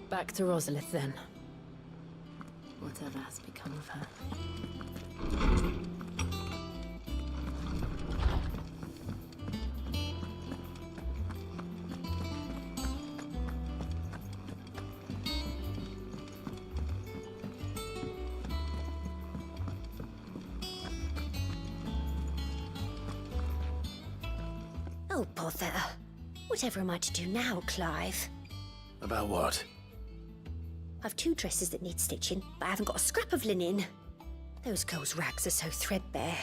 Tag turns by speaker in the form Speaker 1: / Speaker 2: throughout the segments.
Speaker 1: Back to Rosalith, then. Whatever has become of her.
Speaker 2: Oh, bother. Whatever am I to do now, Clive?
Speaker 3: About what?
Speaker 2: I've 2 dresses that need stitching, but I haven't got a scrap of linen. Those girls' rags are so threadbare.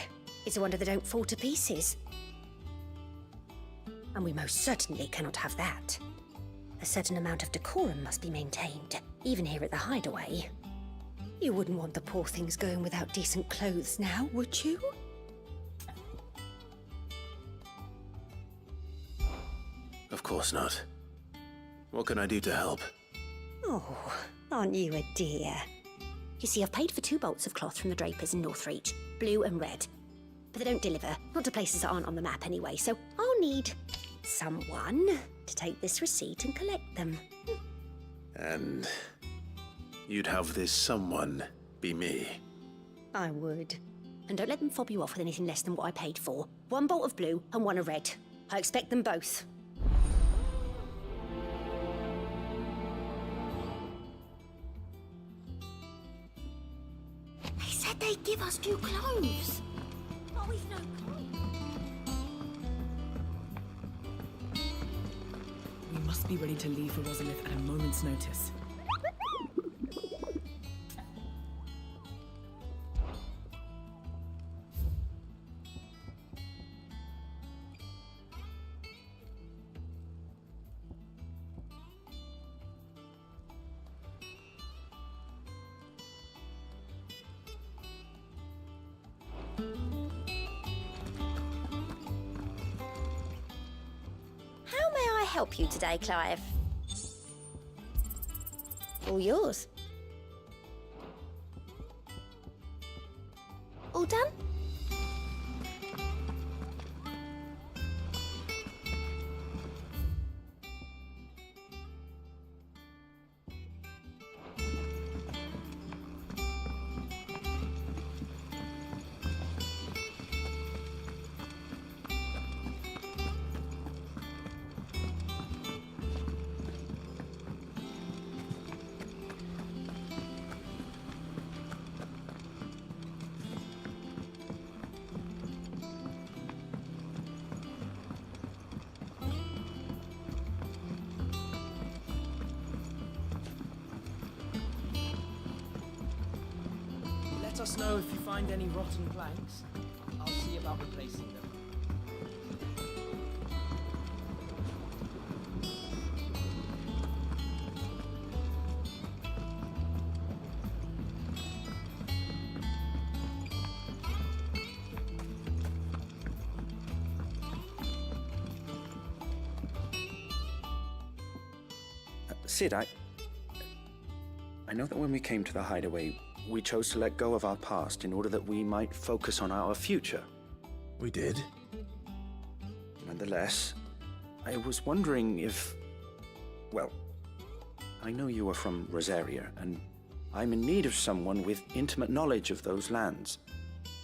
Speaker 2: It's a wonder they don't fall to pieces. And we most certainly cannot have that. A certain amount of decorum must be maintained, even here at the Hideaway. You wouldn't want the poor things going without decent clothes now, would you?
Speaker 3: Of course not. What can I do to help?
Speaker 2: Oh, aren't you a dear? You see, I've paid for 2 bolts of cloth from the drapers in Northreach, blue and red. But they don't deliver, not to places that aren't on the map anyway, so I'll need someone to take this receipt and collect them.
Speaker 3: And you'd have this someone be me.
Speaker 2: I would. And don't let them fob you off with anything less than what I paid for. 1 bolt of blue and 1 of red. I expect them both. They said they'd give us new clothes. But we've no clothes.
Speaker 1: We must be ready to leave for Rosalith at a moment's notice.
Speaker 2: How may I help you today, Clive? All yours. All done?
Speaker 4: Let us know if you find any rotten planks. I'll see about replacing them.
Speaker 5: Sid, I know that when we came to the Hideaway, we chose to let go of our past in order that we might focus on our future.
Speaker 3: We did?
Speaker 5: Nonetheless, I was wondering if... Well, I know you are from Rosaria, and I'm in need of someone with intimate knowledge of those lands.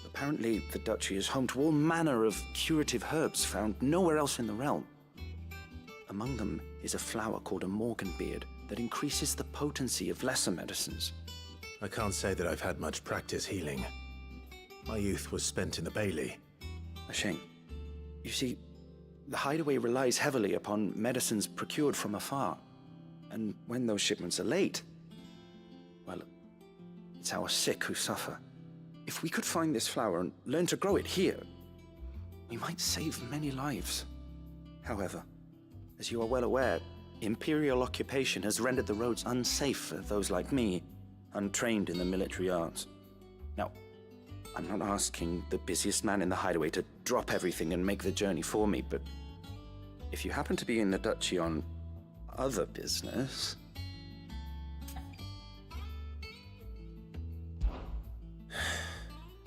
Speaker 5: Apparently, the Duchy is home to all manner of curative herbs found nowhere else in the realm. Among them is a flower called a morganbeard that increases the potency of lesser medicines.
Speaker 3: I can't say that I've had much practice healing. My youth was spent in the Bailey.
Speaker 5: A shame. You see, the Hideaway relies heavily upon medicines procured from afar. And when those shipments are late, well, it's our sick who suffer. If we could find this flower and learn to grow it here, we might save many lives. However, as you are well aware, Imperial occupation has rendered the roads unsafe for those like me, untrained in the military arts. Now, I'm not asking the busiest man in the Hideaway to drop everything and make the journey for me, but if you happen to be in the Duchy on other business...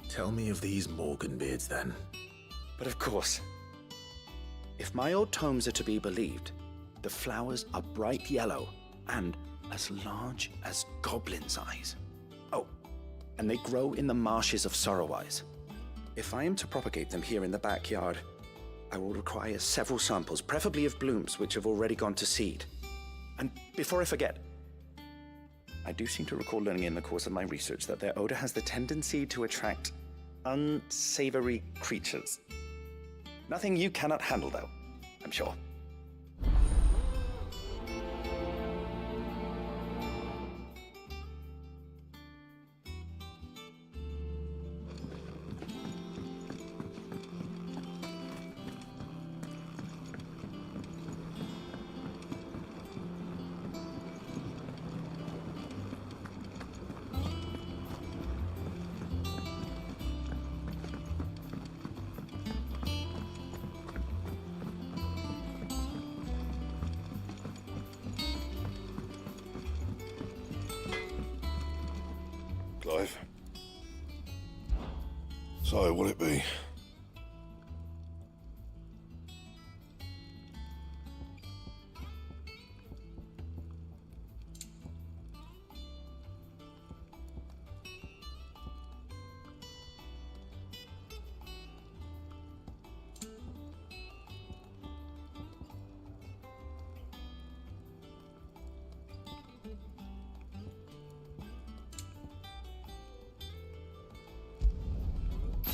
Speaker 3: Tell me of these morganbeards, then.
Speaker 5: But of course, if my old tomes are to be believed, the flowers are bright yellow and as large as goblins' eyes. Oh, and they grow in the marshes of Sorrowise. If I am to propagate them here in the backyard, I will require several samples, preferably of blooms which have already gone to seed. And before I forget, I do seem to recall learning in the course of my research that their odor has the tendency to attract unsavory creatures. Nothing you cannot handle, though, I'm sure.
Speaker 6: Clive. So, will it be?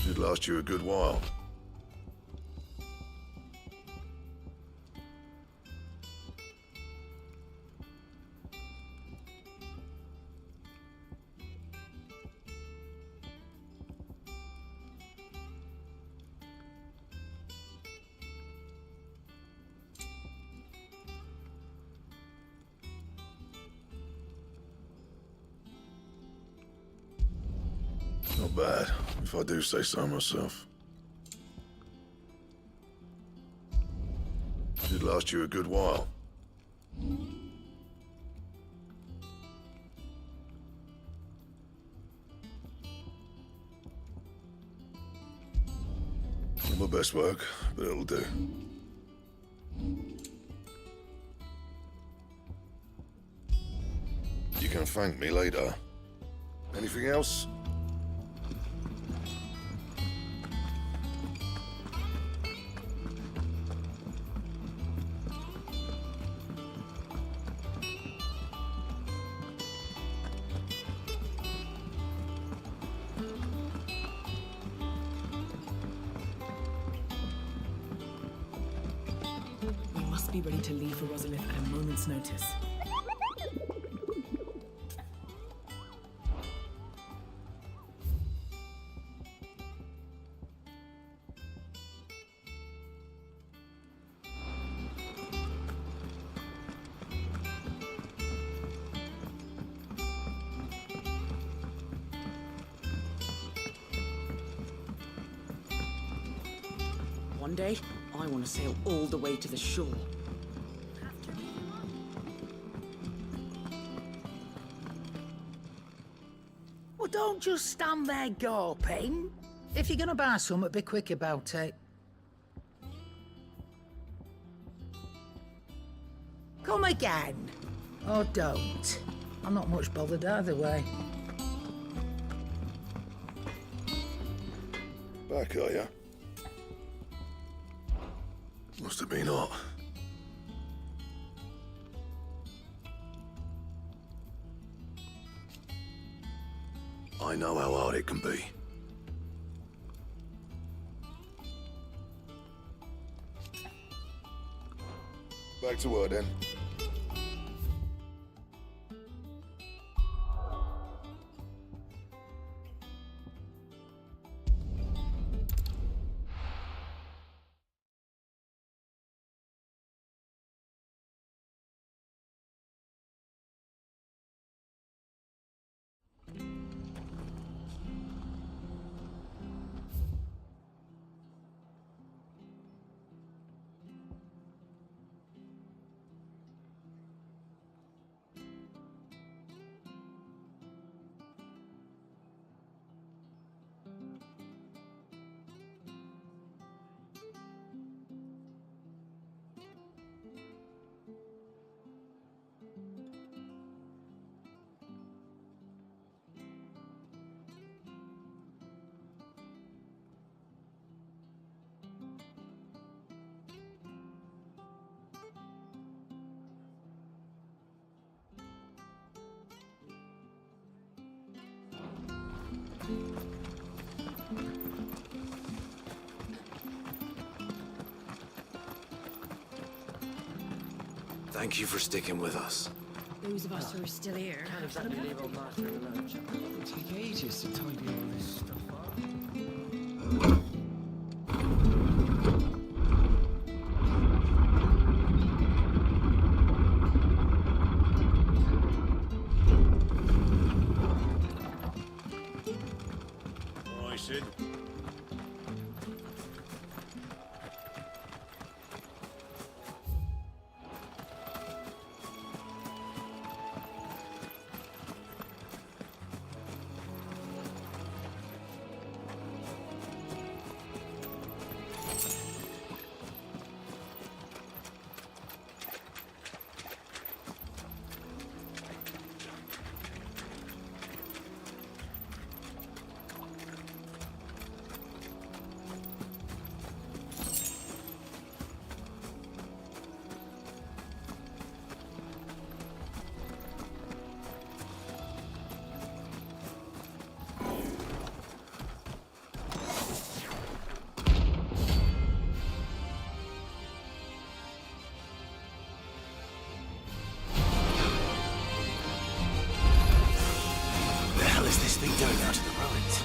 Speaker 6: Should last you a good while. Not bad, if I do say so myself. Should last you a good while. Not my best work, but it'll do. You can thank me later. Anything else?
Speaker 1: We must be ready to leave for Rosalith at a moment's notice.
Speaker 4: One day, I want to sail all the way to the shore.
Speaker 7: Well, don't just stand there gawping. If you're gonna buy something, be quick about it. Come again. Or don't. I'm not much bothered either way.
Speaker 6: Back, are ya? Must have been hot. I know how hard it can be. Back to work then.
Speaker 8: Thank you for sticking with us.
Speaker 1: Those of us who are still here.
Speaker 4: Can't exactly leave old master in the lurch.
Speaker 9: It'll take ages to tidy all this stuff up.
Speaker 6: All right, Sid.
Speaker 3: The hell is this thing doing out of the ruins?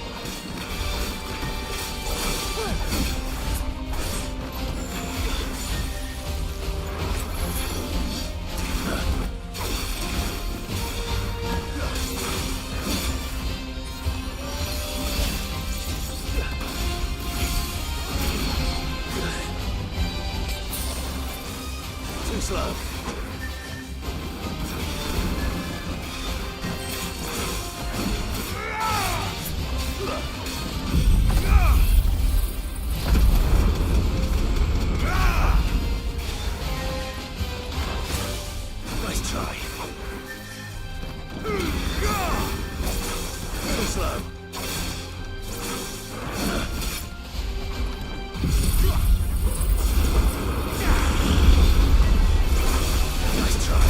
Speaker 3: Too slow. Nice try. Too slow. Nice try.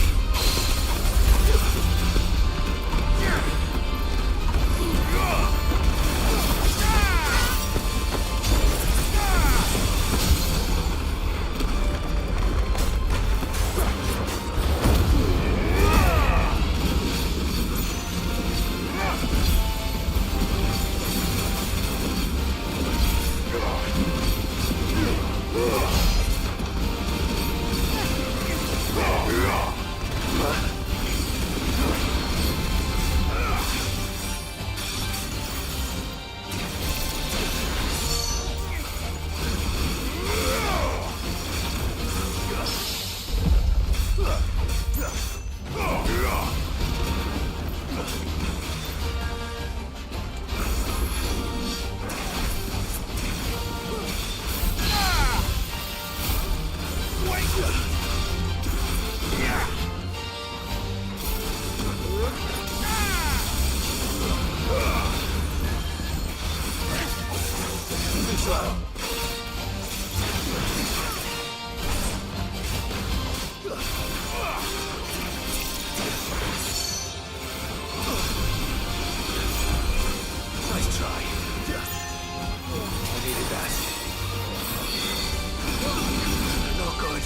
Speaker 3: Too slow. Nice try. I needed that. Not good.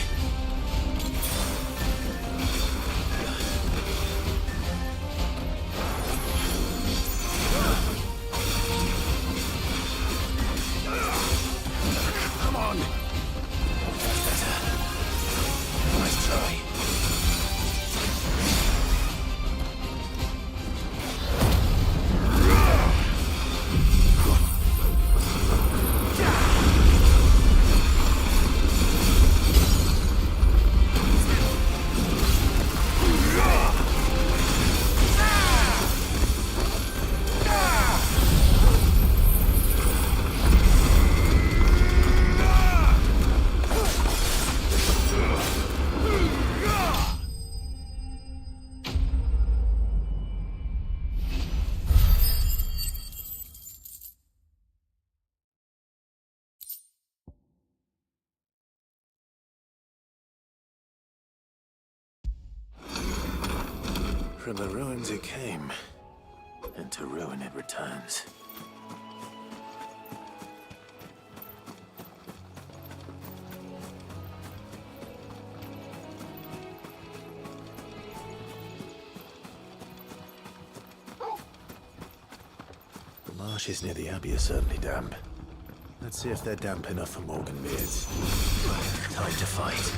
Speaker 3: Come on. That's better. Nice try. From the ruins it came, and to ruin it returns. patches near the Abbey are certainly damp. Let's see if they're damp enough for Morgan beards. Time to fight.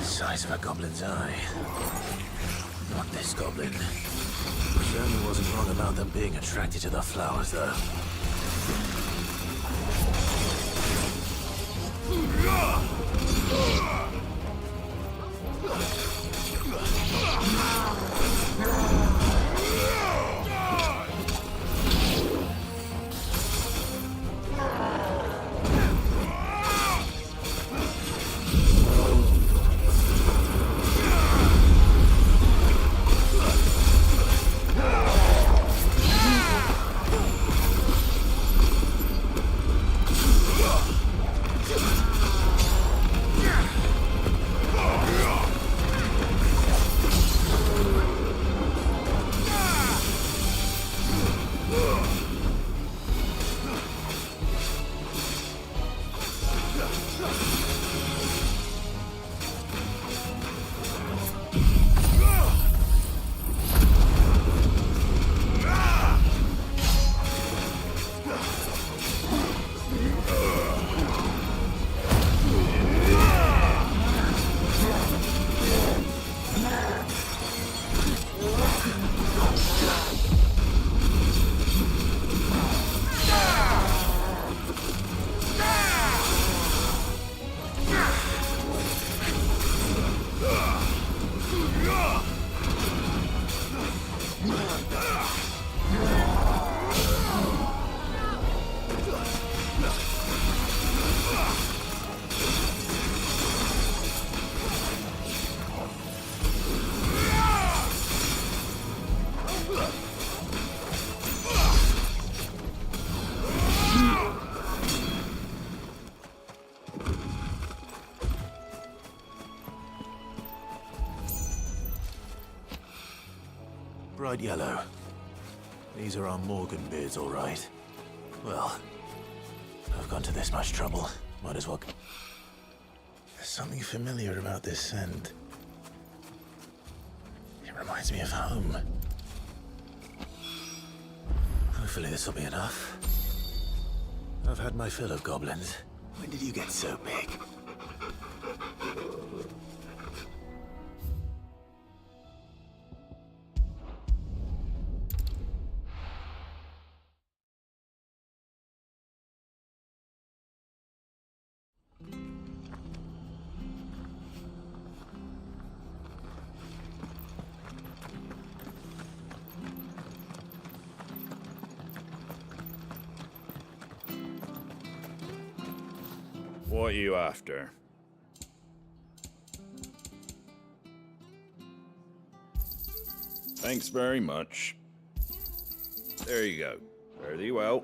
Speaker 3: Size of a goblin's eye. Not this goblin. Certainly wasn't wrong about them being attracted to the flowers, though. Bright yellow. These are our Morgan beards, all right. Well, I've gone to this much trouble. Might as well... There's something familiar about this scent. It reminds me of home. Hopefully this will be enough. I've had my fill of goblins. When did you get so big?
Speaker 8: What are you after? Thanks very much. There you go. Fare thee well.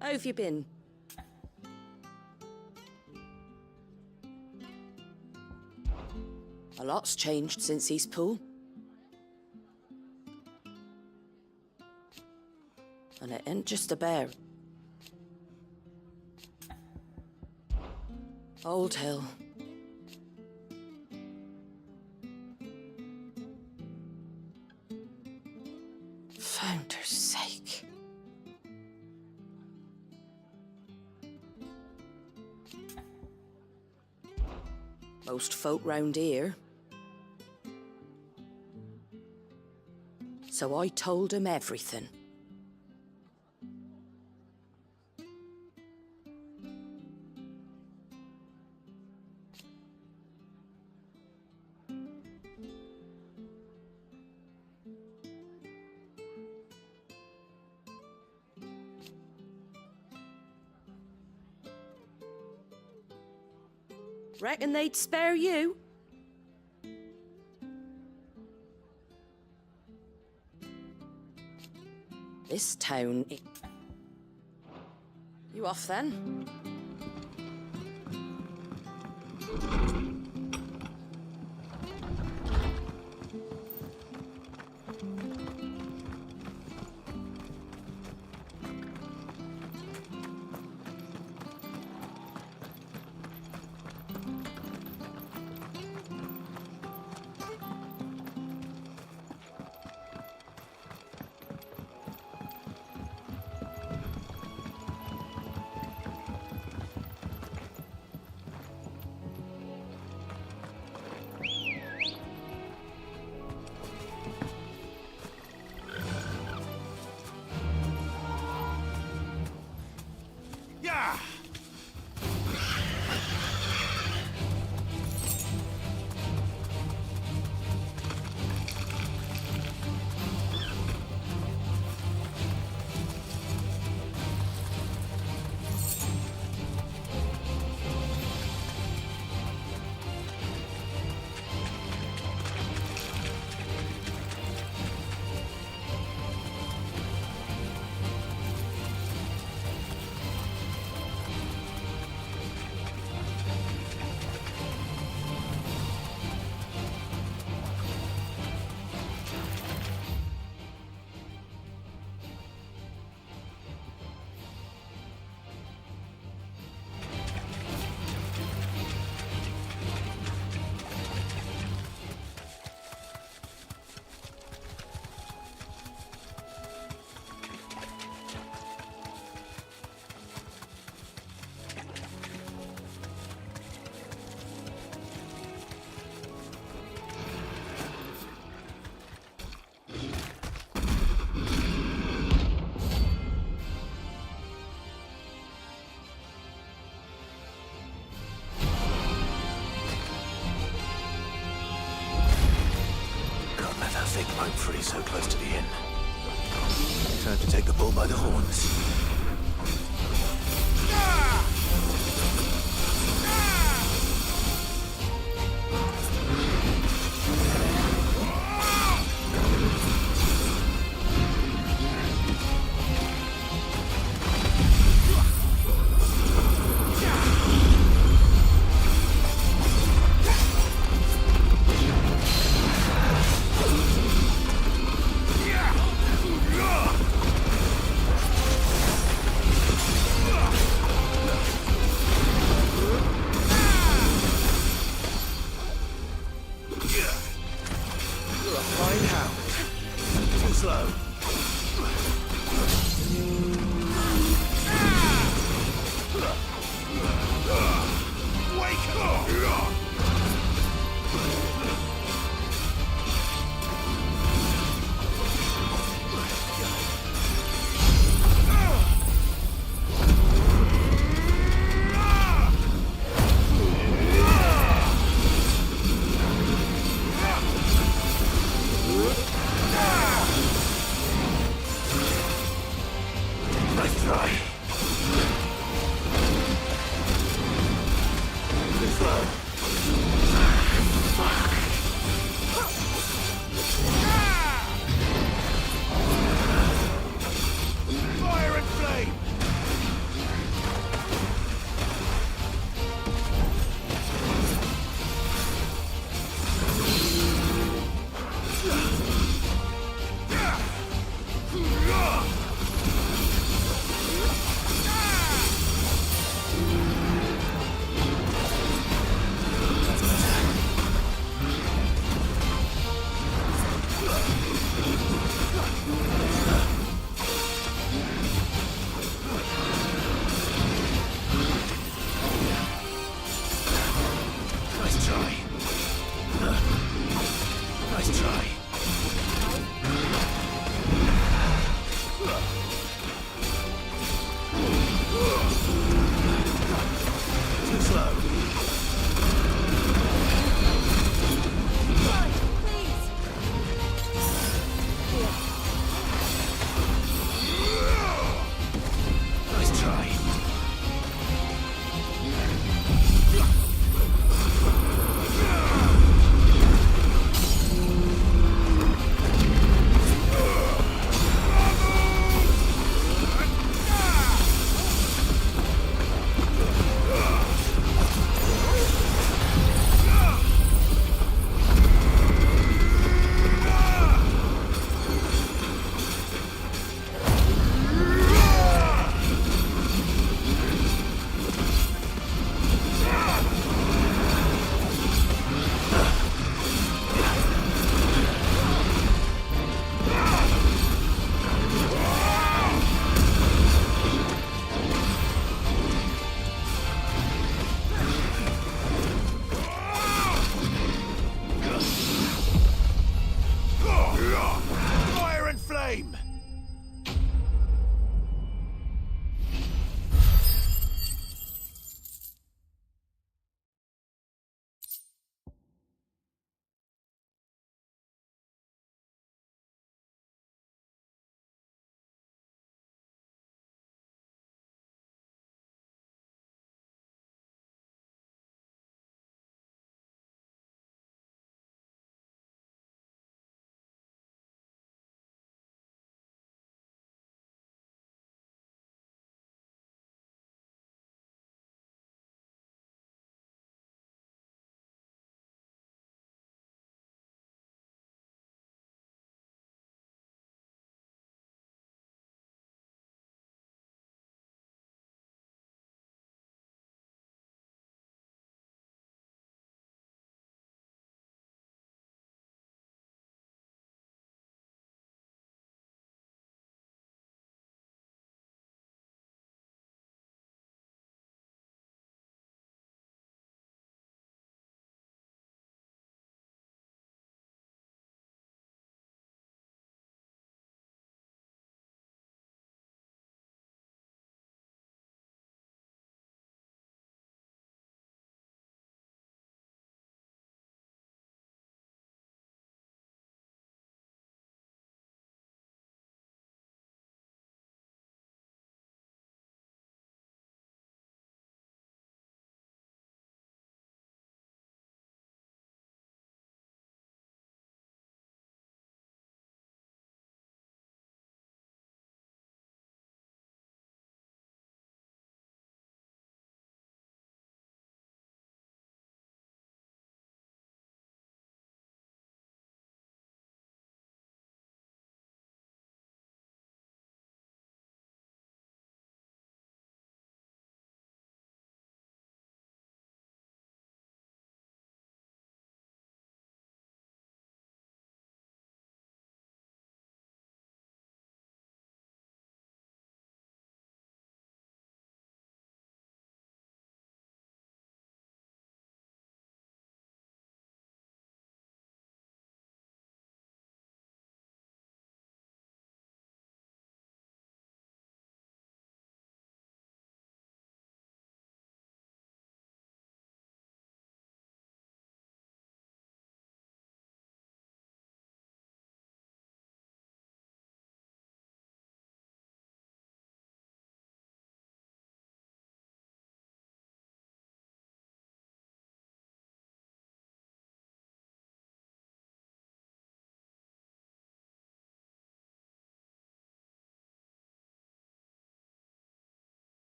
Speaker 10: How have you been? A lot's changed since East Pool. And it ain't just a bear. Old Hill. Founder's sake. Most folk round here. So I told him everything. Reckon they'd spare you? This town... You off then?
Speaker 3: Fake rope free so close to the inn. Time to take the bull by the horns.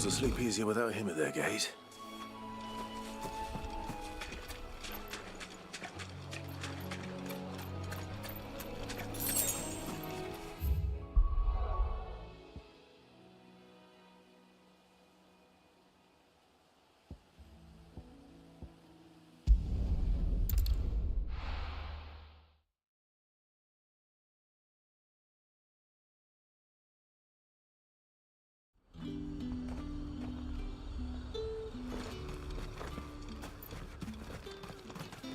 Speaker 3: locals will sleep easier without him at their gate.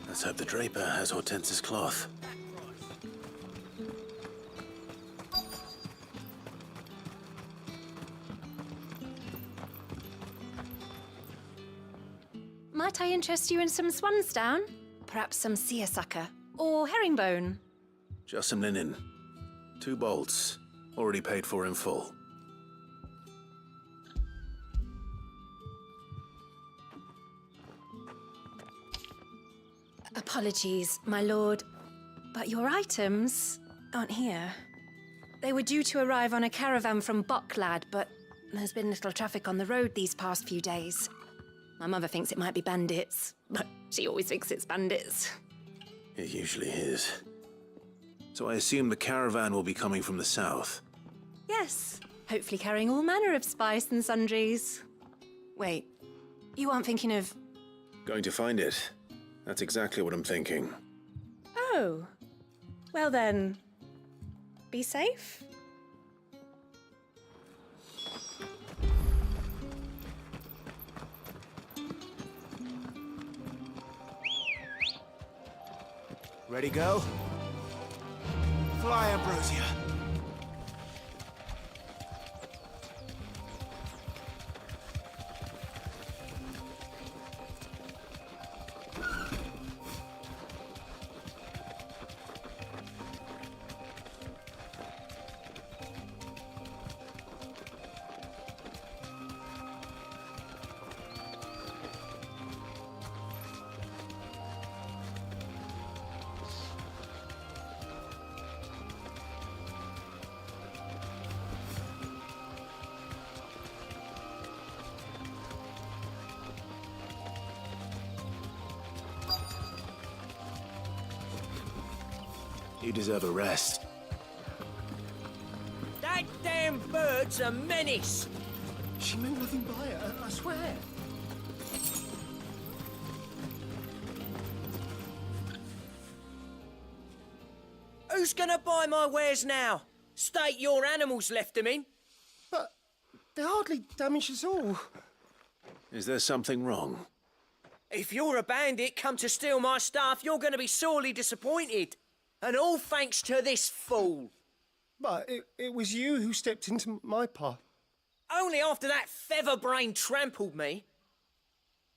Speaker 3: Let's hope the draper has Hortense's cloth.
Speaker 2: Might I interest you in some swansdown? Perhaps some seersucker or herringbone?
Speaker 3: Just some linen. 2 bolts. Already paid for in full.
Speaker 2: Apologies, my lord, but your items aren't here. They were due to arrive on a caravan from Bocklad, but there's been little traffic on the road these past few days. My mother thinks it might be bandits, but she always thinks it's bandits.
Speaker 3: It usually is. So I assume the caravan will be coming from the south.
Speaker 2: Yes, hopefully carrying all manner of spice and sundries. Wait, you aren't thinking of...
Speaker 3: Going to find it. That's exactly what I'm thinking.
Speaker 2: Oh, well then, be safe.
Speaker 3: Ready, go? Fly, Ambrosia. You deserve a rest.
Speaker 4: That damn bird's a menace.
Speaker 9: She meant nothing by it, I swear.
Speaker 4: Who's gonna buy my wares now? State your animals left them in.
Speaker 9: But they're hardly damaged at all.
Speaker 3: Is there something wrong?
Speaker 4: If you're a bandit come to steal my stuff, you're gonna be sorely disappointed. And all thanks to this fool.
Speaker 9: But it was you who stepped into my path.
Speaker 4: Only after that feather-brain trampled me.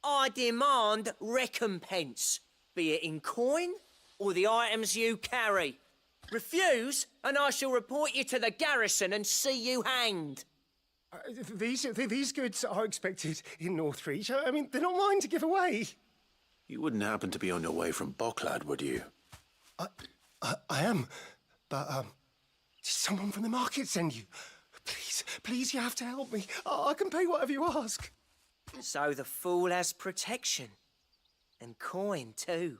Speaker 4: I demand recompense, be it in coin or the items you carry. Refuse, and I shall report you to the garrison and see you hanged.
Speaker 9: These goods are expected in Northreach. I mean, they're not mine to give away.
Speaker 3: You wouldn't happen to be on your way from Bocklad, would you?
Speaker 9: I am, but did someone from the market send you? Please, you have to help me. I can pay whatever you ask.
Speaker 4: So the fool has protection. And coin, too.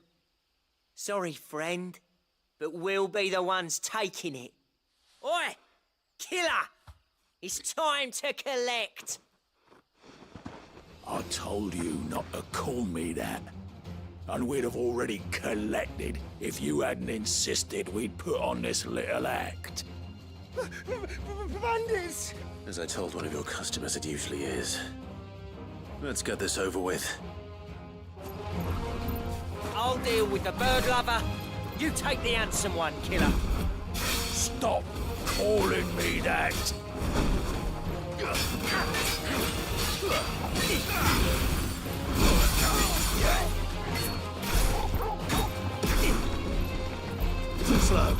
Speaker 4: Sorry, friend, but we'll be the ones taking it. Oi! Killer! It's time to collect.
Speaker 11: I told you not to call me that. And we'd have already collected if you hadn't insisted we'd put on this little act.
Speaker 9: Bandits!
Speaker 3: As I told one of your customers, it usually is. Let's get this over with.
Speaker 4: I'll deal with the bird lover. You take the handsome one, killer.
Speaker 11: Stop calling me that!
Speaker 3: Slow.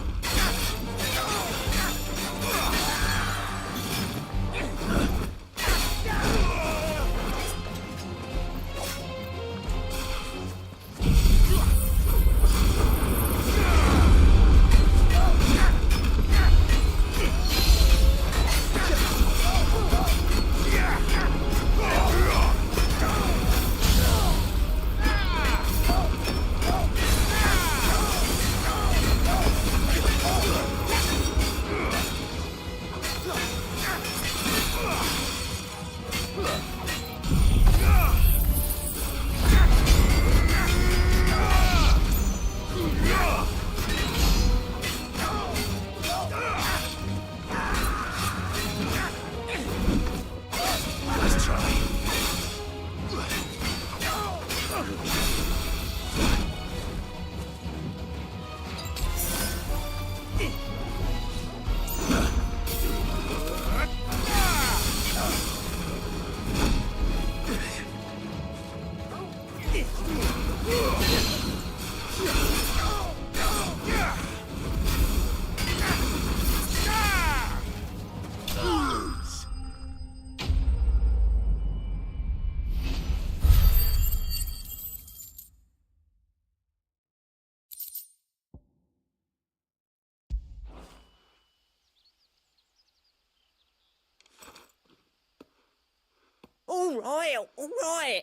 Speaker 4: all right.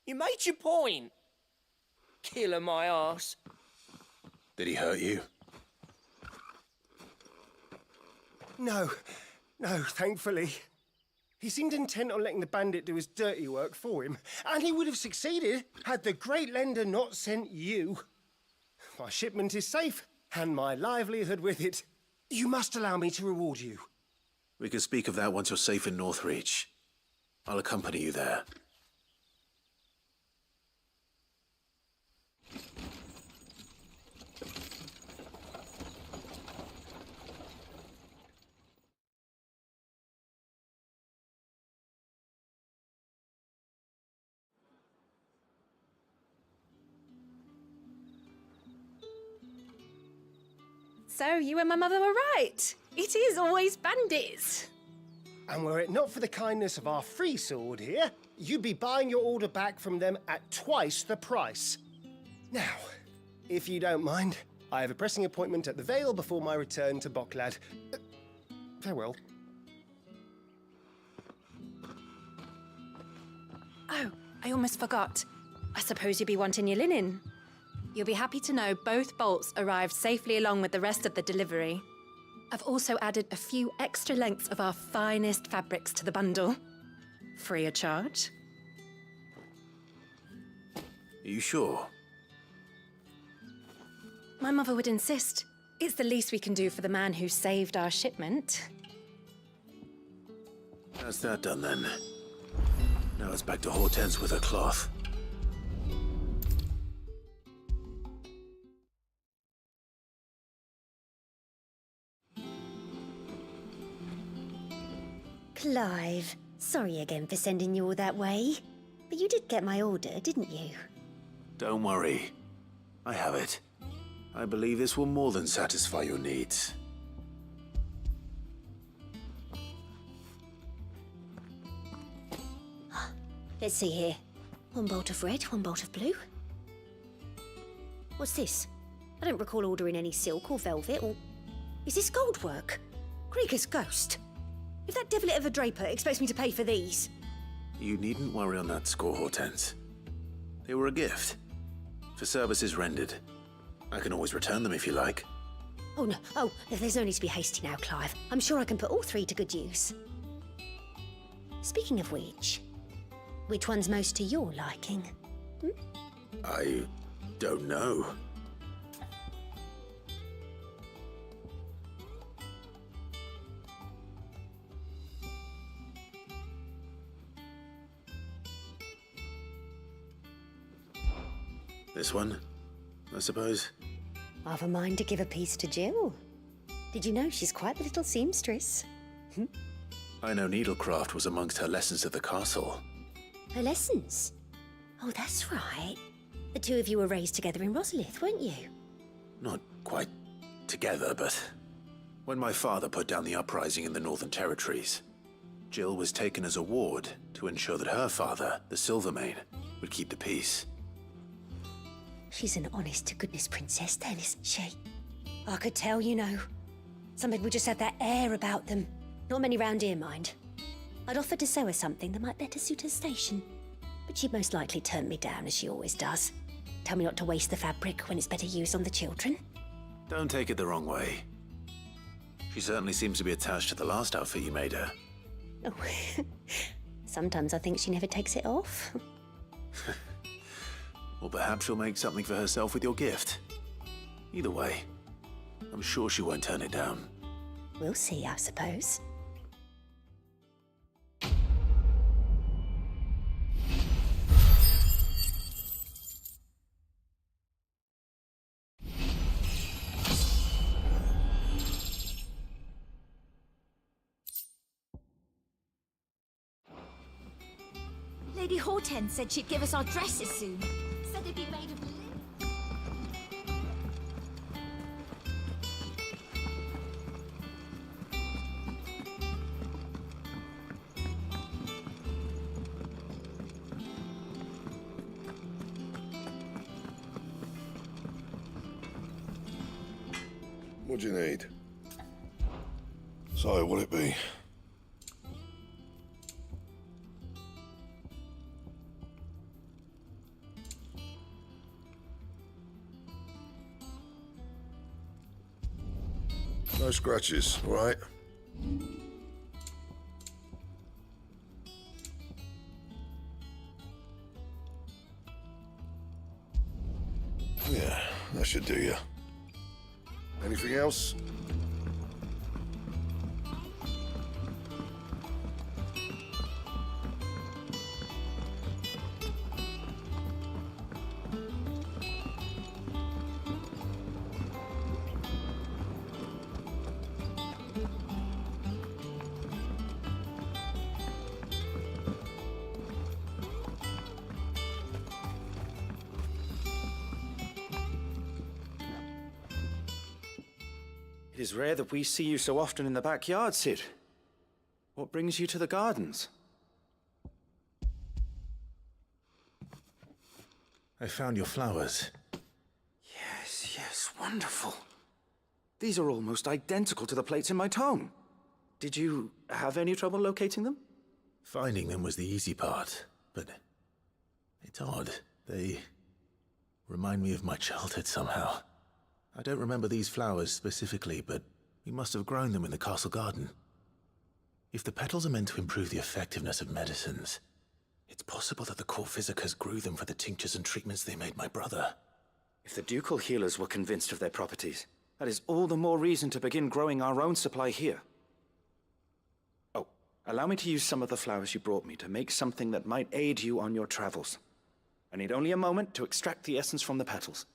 Speaker 4: You made your point. Killer my ass.
Speaker 3: Did he hurt you?
Speaker 9: No, thankfully. He seemed intent on letting the bandit do his dirty work for him, and he would have succeeded had the great lender not sent you. My shipment is safe, and my livelihood with it. You must allow me to reward you.
Speaker 3: We can speak of that once you're safe in Northreach. I'll accompany you there.
Speaker 10: So you and my mother were right. It is always bandits.
Speaker 9: And were it not for the kindness of our free sword here, you'd be buying your order back from them at twice the price. Now, if you don't mind, I have a pressing appointment at the Vale before my return to Bocklad. Farewell.
Speaker 10: Oh, I almost forgot. I suppose you'll be wanting your linen. You'll be happy to know both bolts arrived safely along with the rest of the delivery. I've also added a few extra lengths of our finest fabrics to the bundle. Free of charge.
Speaker 3: Are you sure?
Speaker 10: My mother would insist. It's the least we can do for the man who saved our shipment.
Speaker 3: That's that done then. Now it's back to Hortense with her cloth.
Speaker 2: Clive, sorry again for sending you all that way. But you did get my order, didn't you?
Speaker 3: Don't worry. I have it. I believe this will more than satisfy your needs.
Speaker 2: Let's see here. One bolt of red, one bolt of blue. What's this? I don't recall ordering any silk or velvet or... Is this gold work? Krieger's ghost. If that devilit of a draper expects me to pay for these...
Speaker 3: You needn't worry on that score, Hortense. They were a gift. For services rendered. I can always return them if you like.
Speaker 2: Oh, no. Oh, there's no need to be hasty now, Clive. I'm sure I can put all three to good use. Speaking of which one's most to your liking?
Speaker 3: I don't know. This one, I suppose?
Speaker 2: I've a mind to give a piece to Jill. Did you know she's quite the little seamstress?
Speaker 3: I know needlecraft was amongst her lessons at the castle.
Speaker 2: Her lessons? Oh, that's right. The two of you were raised together in Rosalith, weren't you?
Speaker 3: Not quite together, but... When my father put down the uprising in the Northern Territories, Jill was taken as a ward to ensure that her father, the Silvermane, would keep the peace.
Speaker 2: She's an honest-to-goodness princess then, isn't she? I could tell, you know. Some people just have that air about them. Not many round here, mind. I'd offered to sew her something that might better suit her station. But she'd most likely turn me down, as she always does. Tell me not to waste the fabric when it's better used on the children.
Speaker 3: Don't take it the wrong way. She certainly seems to be attached to the last outfit you made her.
Speaker 2: Oh, sometimes I think she never takes it off.
Speaker 3: Or perhaps she'll make something for herself with your gift. Either way, I'm sure she won't turn it down.
Speaker 2: We'll see, I suppose.
Speaker 12: Lady Hortense said she'd give us our dresses soon. Said they'd be made of linen.
Speaker 6: What do you need? So, what'll it be? No scratches, all right? Yeah, that should do you. Anything else?
Speaker 5: It is rare that we see you so often in the backyard, Sid. What brings you to the gardens?
Speaker 3: I found your flowers.
Speaker 5: Yes, wonderful. These are almost identical to the plates in my tome. Did you have any trouble locating them?
Speaker 3: Finding them was the easy part, but it's odd. They remind me of my childhood somehow. I don't remember these flowers specifically, but we must have grown them in the castle garden. If the petals are meant to improve the effectiveness of medicines, it's possible that the court physicers grew them for the tinctures and treatments they made my brother.
Speaker 5: If the ducal healers were convinced of their properties, that is all the more reason to begin growing our own supply here. Oh, allow me to use some of the flowers you brought me to make something that might aid you on your travels. I need only a moment to extract the essence from the petals.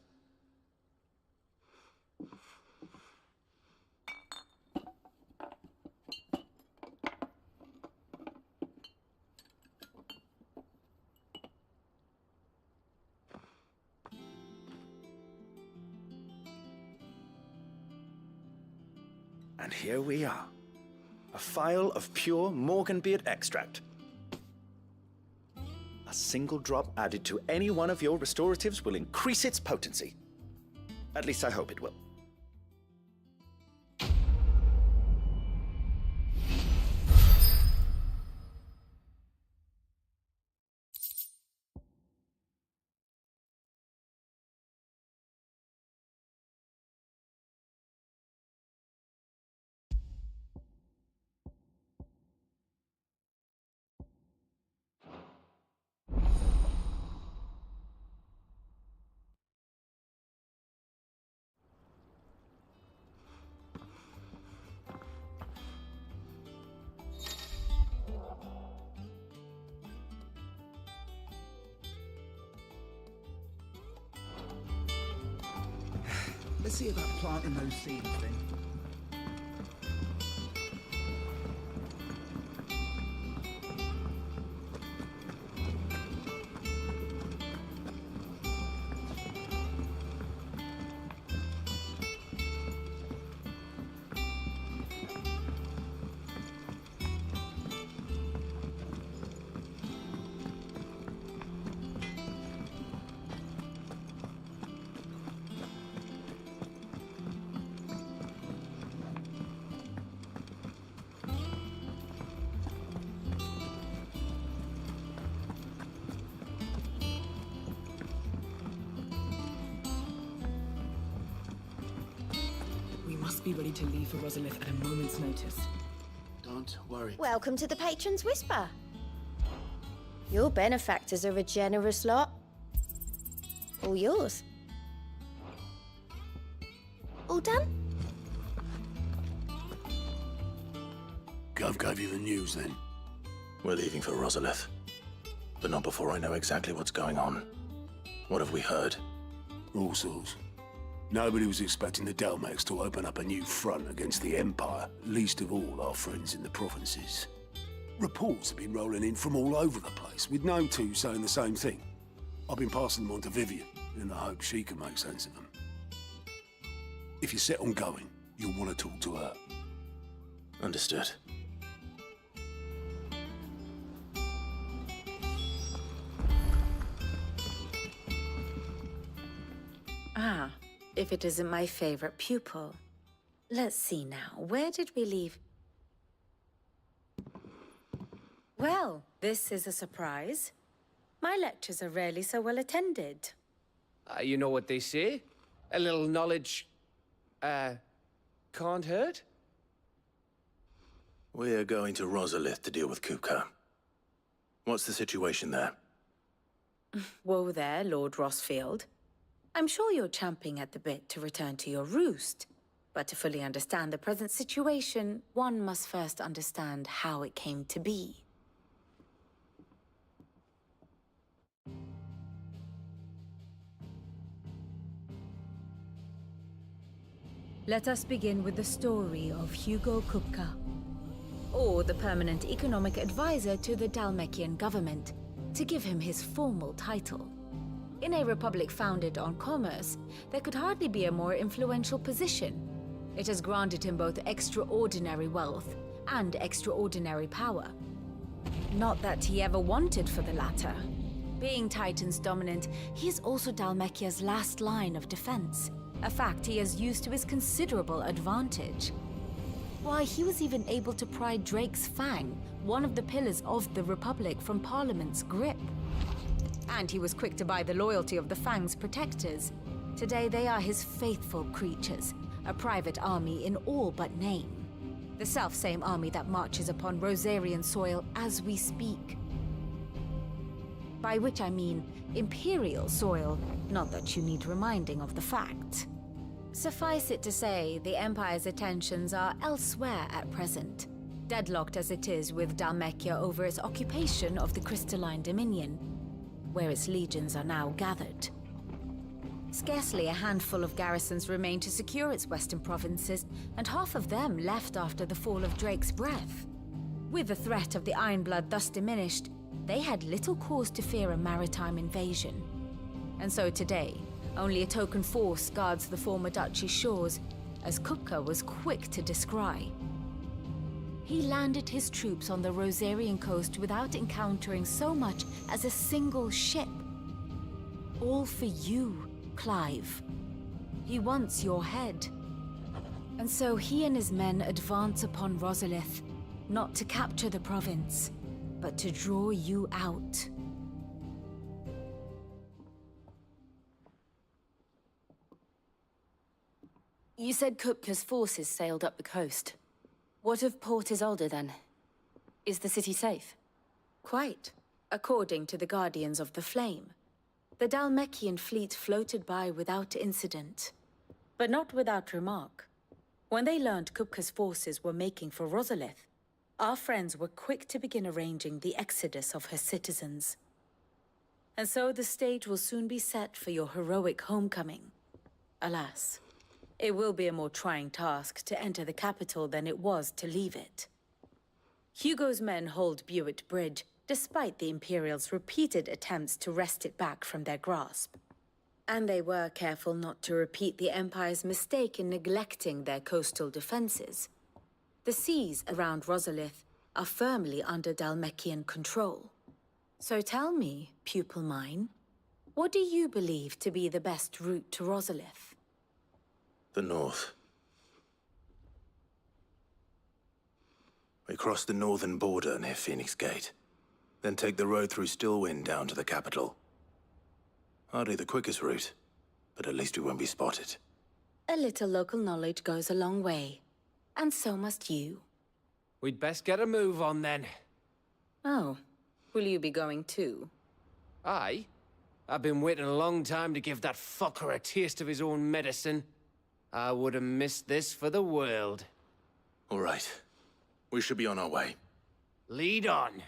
Speaker 5: And here we are. A phial of pure Morganbeard extract. A single drop added to any one of your restoratives will increase its potency. At least I hope it will.
Speaker 7: Let's see about planting those seeds then.
Speaker 1: Be ready to leave for Rosalith at a moment's notice.
Speaker 3: Don't worry.
Speaker 2: Welcome to the Patron's Whisper. Your benefactors are a generous lot. All yours. All done?
Speaker 11: Gov gave you the news then?
Speaker 3: We're leaving for Rosalith, but not before I know exactly what's going on. What have we heard?
Speaker 11: All sorts. Nobody was expecting the Delmex to open up a new front against the Empire, least of all our friends in the provinces. Reports have been rolling in from all over the place, with no two saying the same thing. I've been passing them on to Vivian, in the hope she can make sense of them. If you're set on going, you'll want to talk to her.
Speaker 3: Understood.
Speaker 10: Ah, if it isn't my favorite pupil. Let's see now, where did we leave? Well, this is a surprise. My lectures are rarely so well attended.
Speaker 4: You know what they say? A little knowledge, can't hurt.
Speaker 3: We're going to Rosalith to deal with Kupka. What's the situation there?
Speaker 13: Whoa there, Lord Rossfield. I'm sure you're champing at the bit to return to your roost. But to fully understand the present situation, one must first understand how it came to be.
Speaker 14: Let us begin with the story of Hugo Kupka,
Speaker 13: Or the permanent economic advisor to the Dalmekian government, to give him his formal title. In a republic founded on commerce, there could hardly be a more influential position. It has granted him both extraordinary wealth and extraordinary power. Not that he ever wanted for the latter. Being Titan's dominant, he is also Dalmekia's last line of defense, a fact he has used to his considerable advantage. Why, he was even able to pry Drake's Fang, one of the pillars of the Republic, from Parliament's grip. And he was quick to buy the loyalty of the Fang's protectors. Today they are his faithful creatures, a private army in all but name. The self-same army that marches upon Rosarian soil as we speak. By which I mean Imperial soil, not that you need reminding of the fact. Suffice it to say, the Empire's attentions are elsewhere at present, deadlocked as it is with Dalmekia over its occupation of the Crystalline Dominion, where its legions are now gathered. Scarcely a handful of garrisons remain to secure its western provinces, and half of them left after the fall of Drake's Breath. With the threat of the Ironblood thus diminished, they had little cause to fear a maritime invasion. And so today, only a token force guards the former duchy's shores, as Kupka was quick to descry. He landed his troops on the Rosarian coast without encountering so much as a single ship. All for you, Clive. He wants your head. And so he and his men advance upon Rosalith, not to capture the province, but to draw you out. You said Kupka's forces sailed up the coast. What of Port Isolde, then? Is the city safe?
Speaker 10: Quite, according to the Guardians of the Flame. The Dalmekian fleet floated by without incident, but not without remark. When they learned Kupka's forces were making for Rosalith, our friends were quick to begin arranging the exodus of her citizens. And so the stage will soon be set for your heroic homecoming. Alas, it will be a more trying task to enter the capital than it was to leave it. Hugo's men hold Buett Bridge, despite the Imperials' repeated attempts to wrest it back from their grasp. And they were careful not to repeat the Empire's mistake in neglecting their coastal defenses. The seas around Rosalith are firmly under Dalmekian control. So tell me, pupil mine, what do you believe to be the best route to Rosalith?
Speaker 3: The north. We cross the northern border near Phoenix Gate, then take the road through Stillwind down to the capital. Hardly the quickest route, but at least we won't be spotted.
Speaker 10: A little local knowledge goes a long way, and so must you.
Speaker 4: We'd best get a move on then.
Speaker 10: Oh, will you be going too?
Speaker 4: Aye. I've been waiting a long time to give that fucker a taste of his own medicine. I would have missed this for the world.
Speaker 3: All right. We should be on our way.
Speaker 4: Lead on.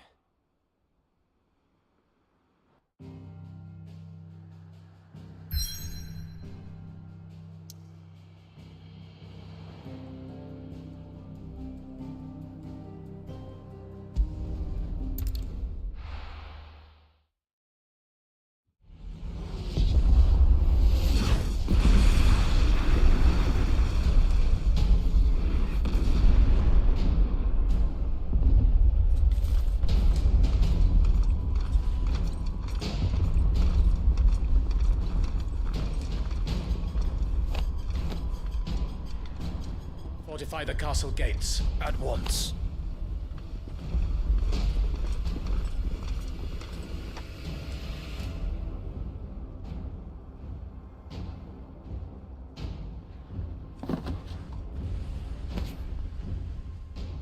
Speaker 15: Fortify the castle gates at once.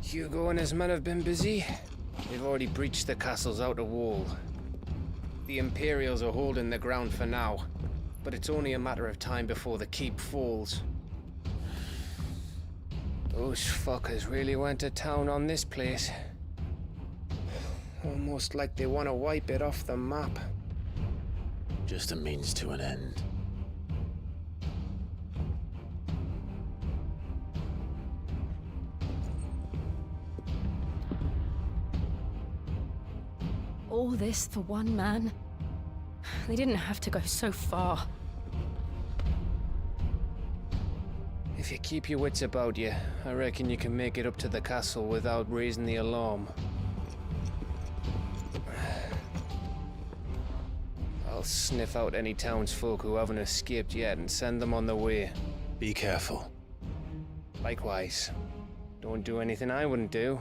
Speaker 16: Hugo and his men have been busy. They've already breached the castle's outer wall. The Imperials are holding the ground for now, but it's only a matter of time before the keep falls. Those fuckers really went to town on this place. Almost like they want to wipe it off the map.
Speaker 3: Just a means to an end.
Speaker 10: All this for one man? They didn't have to go so far.
Speaker 16: If you keep your wits about you, I reckon you can make it up to the castle without raising the alarm. I'll sniff out any townsfolk who haven't escaped yet and send them on their way.
Speaker 3: Be careful.
Speaker 16: Likewise. Don't do anything I wouldn't do.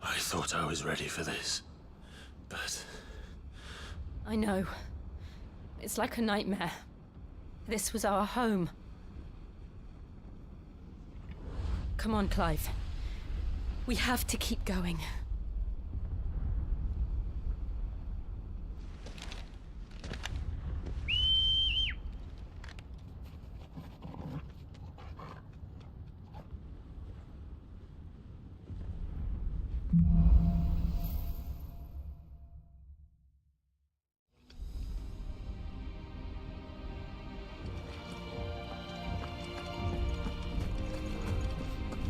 Speaker 3: I thought I was ready for this, but...
Speaker 10: I know. It's like a nightmare. This was our home. Come on, Clive. We have to keep going.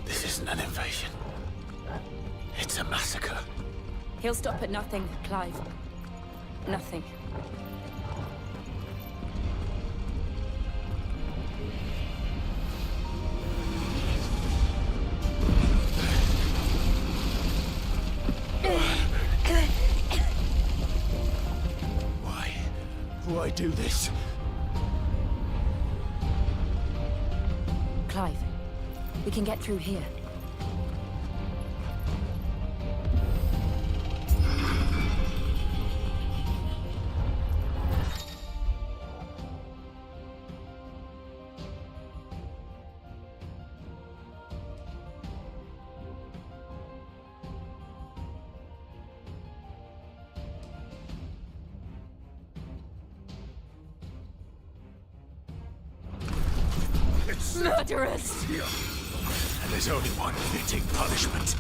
Speaker 3: This isn't an invasion. It's a massacre.
Speaker 10: He'll stop at nothing, Clive. Nothing.
Speaker 3: Why do this?
Speaker 10: Clive, we can get through here. Murderers!
Speaker 3: And there's only one fitting punishment.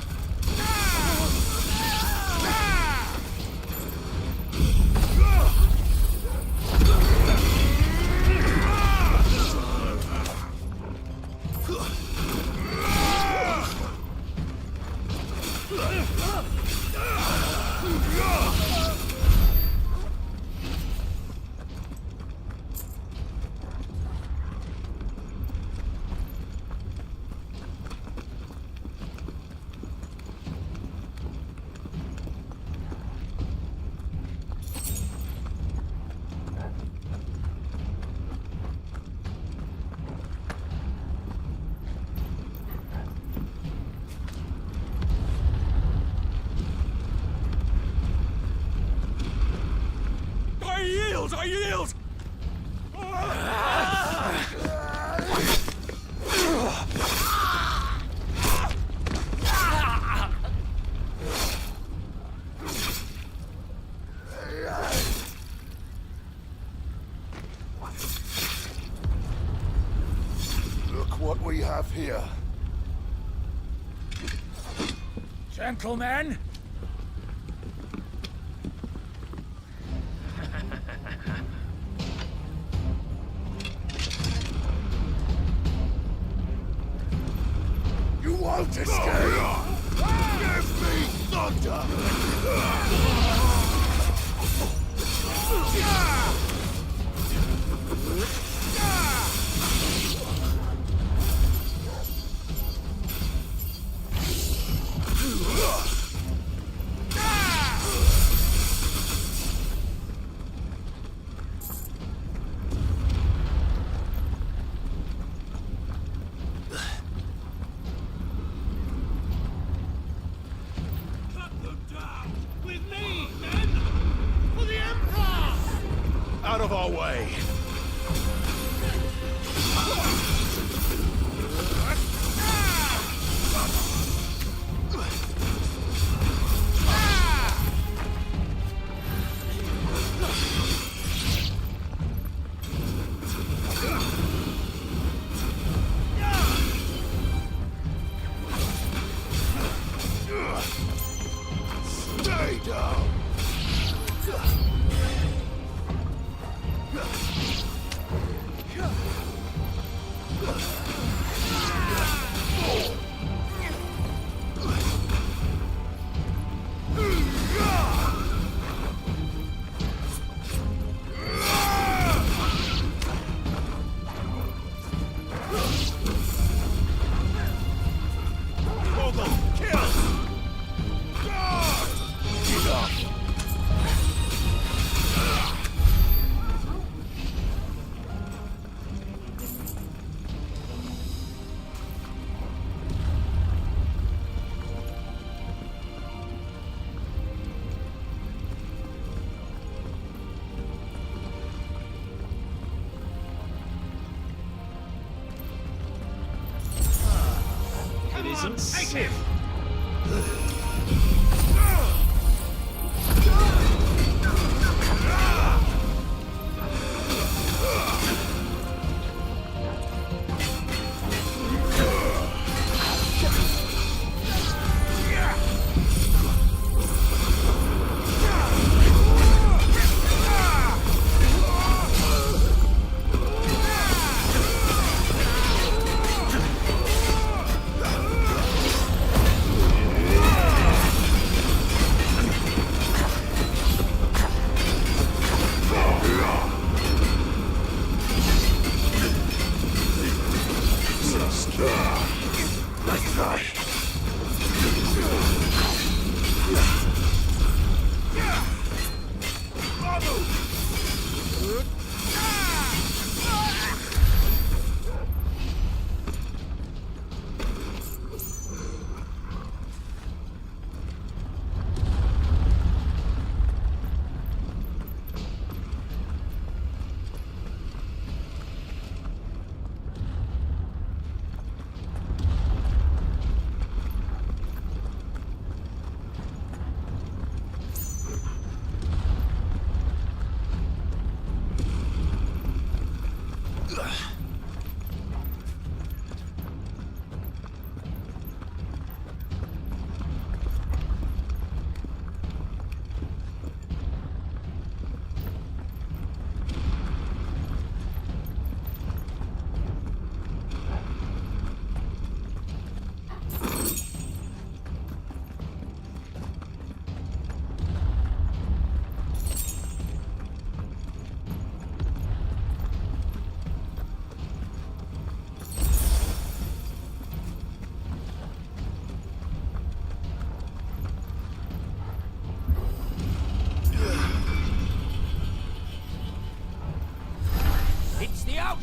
Speaker 11: I yield!
Speaker 6: Look what we have here.
Speaker 15: Gentlemen!
Speaker 6: You won't escape! Give me thunder! of our way! Stay down!
Speaker 15: It isn't safe.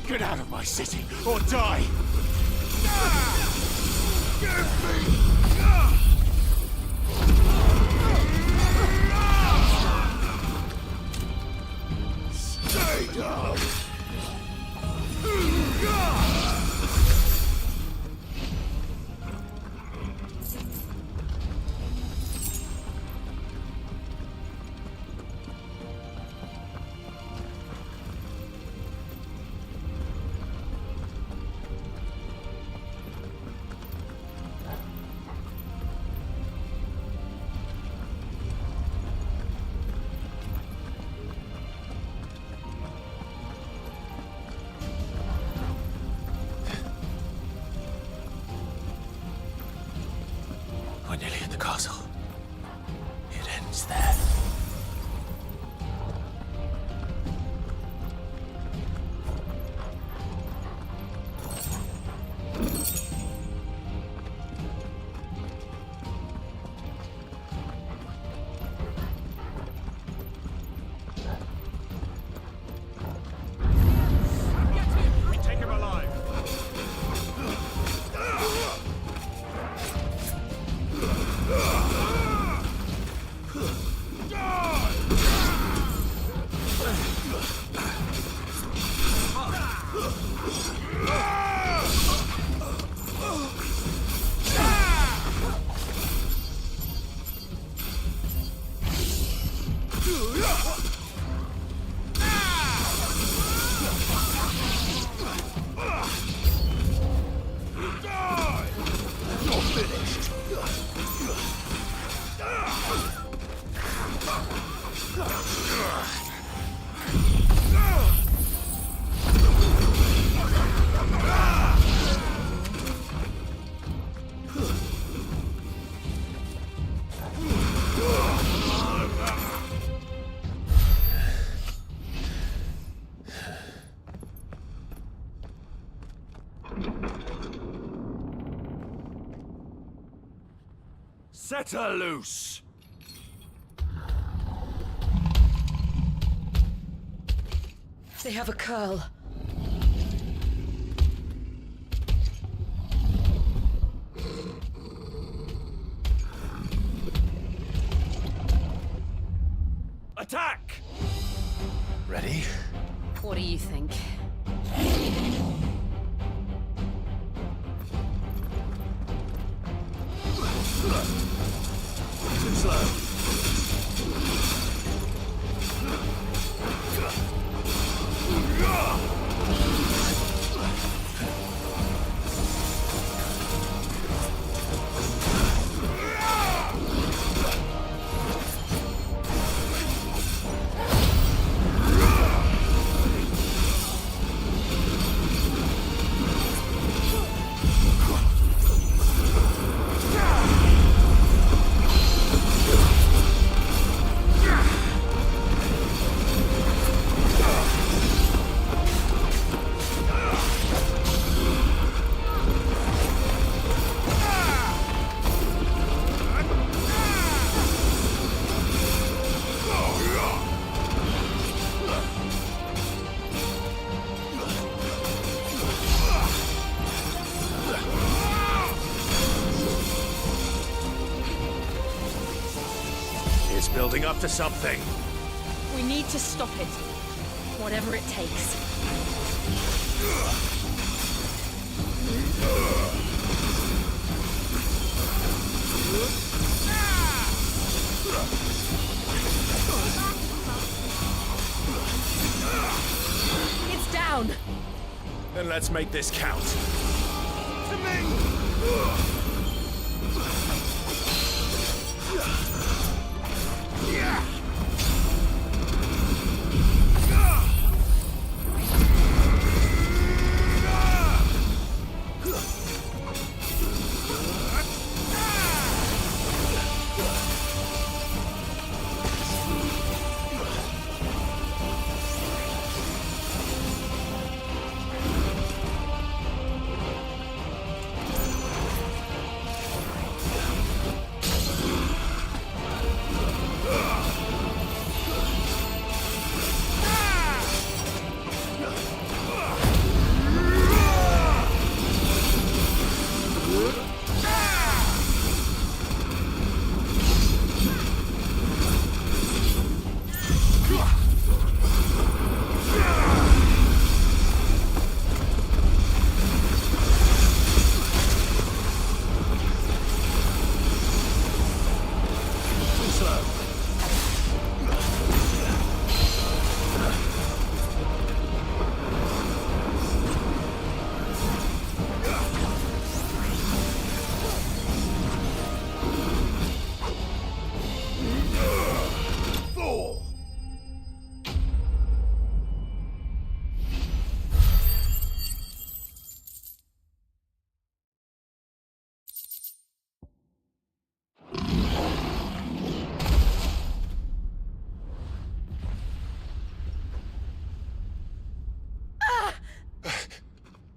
Speaker 6: Get out of my city, or die! Stay down!
Speaker 11: You're finished. Set her loose!
Speaker 14: They have a curl.
Speaker 11: Attack!
Speaker 3: Ready?
Speaker 14: What do you think?
Speaker 11: Too slow.
Speaker 3: It's building up to something.
Speaker 14: We need to stop it. Whatever it takes. It's down!
Speaker 3: Then let's make this count.
Speaker 11: To me!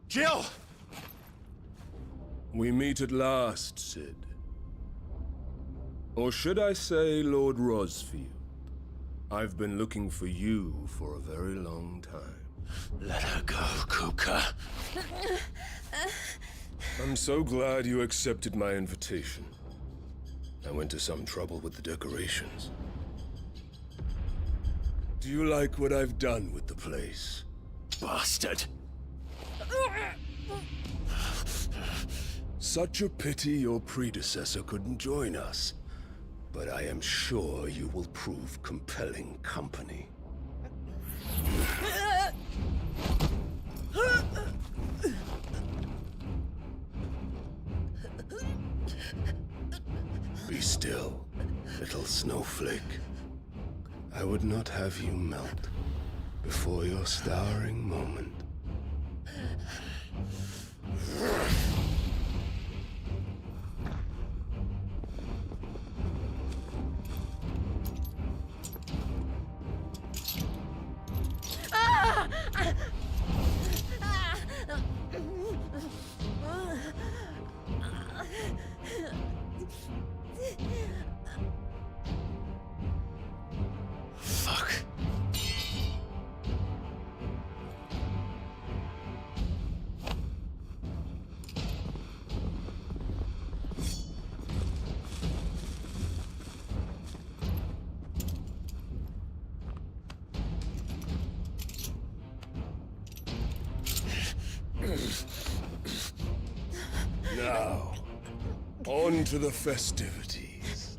Speaker 3: Jill!
Speaker 11: We meet at last, Sid. Or should I say, Lord Rosfield? I've been looking for you for a very long time.
Speaker 3: Let her go, Kuka.
Speaker 11: I'm so glad you accepted my invitation. I went to some trouble with the decorations. Do you like what I've done with the place?
Speaker 3: Bastard!
Speaker 11: Such a pity your predecessor couldn't join us. but I am sure you will prove compelling company. Be still, little snowflake. I would not have you melt before your starring moment.
Speaker 3: Fuck.
Speaker 11: Now, on to the festivities.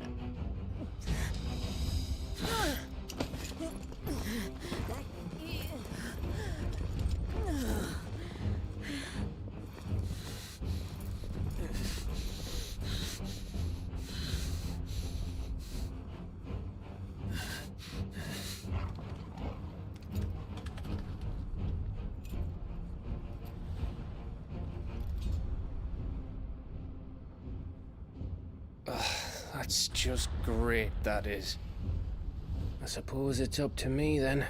Speaker 16: That's just great, that is. I suppose it's up to me then.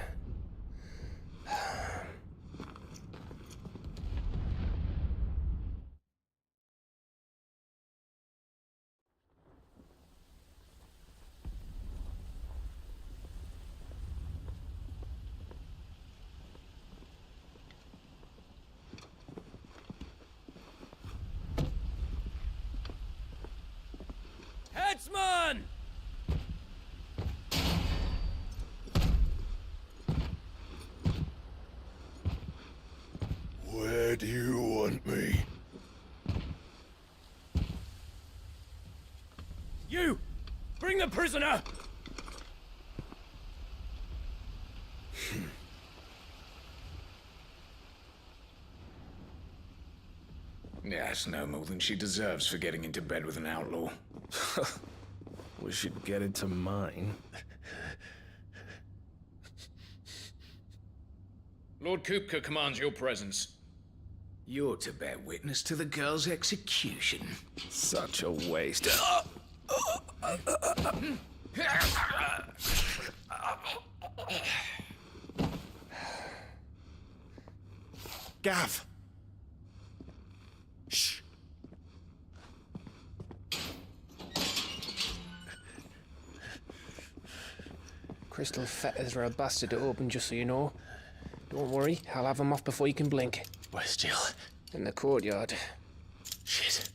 Speaker 16: Headsman!
Speaker 11: Where do you want me?
Speaker 16: You! Bring the prisoner!
Speaker 17: Yes, no more than she deserves for getting into bed with an outlaw.
Speaker 3: We should get into mine.
Speaker 17: Lord Kupka commands your presence. You're to bear witness to the girl's execution.
Speaker 3: Such a waste.
Speaker 9: Gav! Shh!
Speaker 16: Crystal fetters are a bastard to open, just so you know. Don't worry, I'll have them off before you can blink.
Speaker 3: Where's Jill?
Speaker 16: In the courtyard.
Speaker 3: Shit.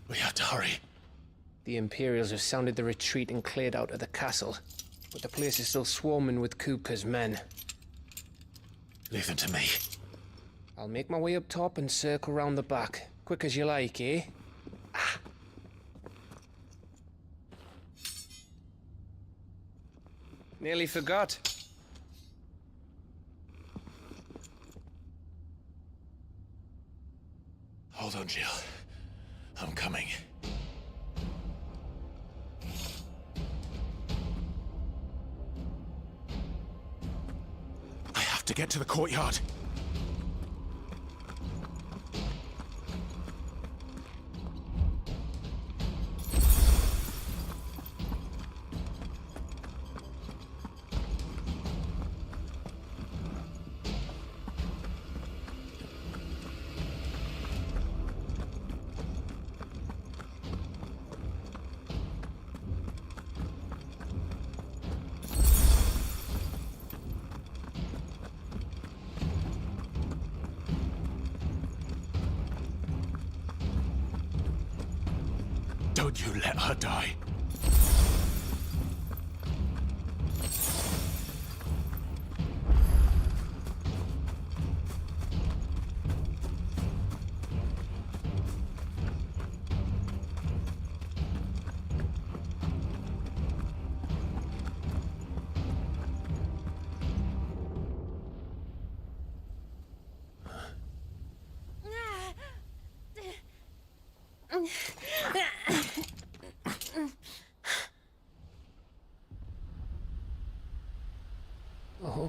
Speaker 3: We have to hurry.
Speaker 16: The Imperials have sounded the retreat and cleared out of the castle, but the place is still swarming with Kupka's men.
Speaker 3: Leave them to me.
Speaker 16: I'll make my way up top and circle round the back. Quick as you like, eh? Ah. Nearly forgot.
Speaker 3: Hold on, Jill. I'm coming. I have to get to the courtyard. Don't you let her die.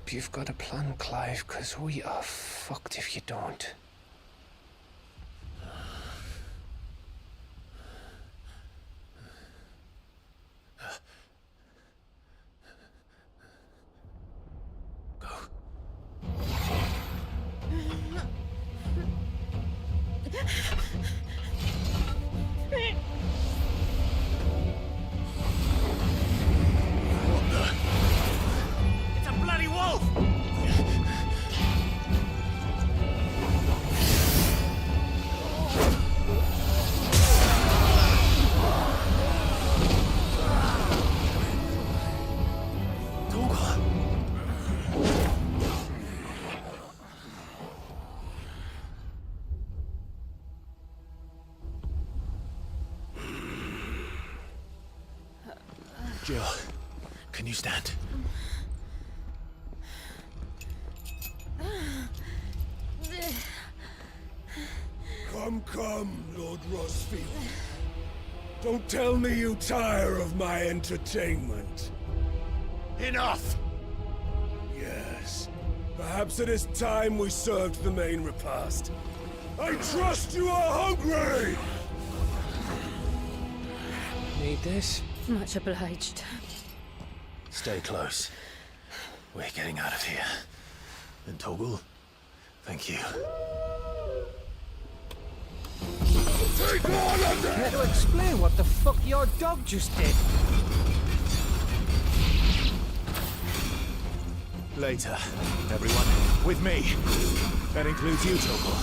Speaker 16: hope you've got a plan, Clive, because we are fucked if you don't.
Speaker 4: It's a bloody wolf!
Speaker 3: Jill, can you stand?
Speaker 11: Come, Lord Rosfield. Don't tell me you tire of my entertainment.
Speaker 3: Enough!
Speaker 11: Yes. Perhaps it is time we served the main repast. I trust you are hungry!
Speaker 16: Need this?
Speaker 14: Much obliged.
Speaker 3: Stay close. We're getting out of here. And Toggle, thank you.
Speaker 11: Take all of them!
Speaker 4: Care to explain what the fuck your dog just did?
Speaker 3: Later, everyone. With me. That includes you, Toggle.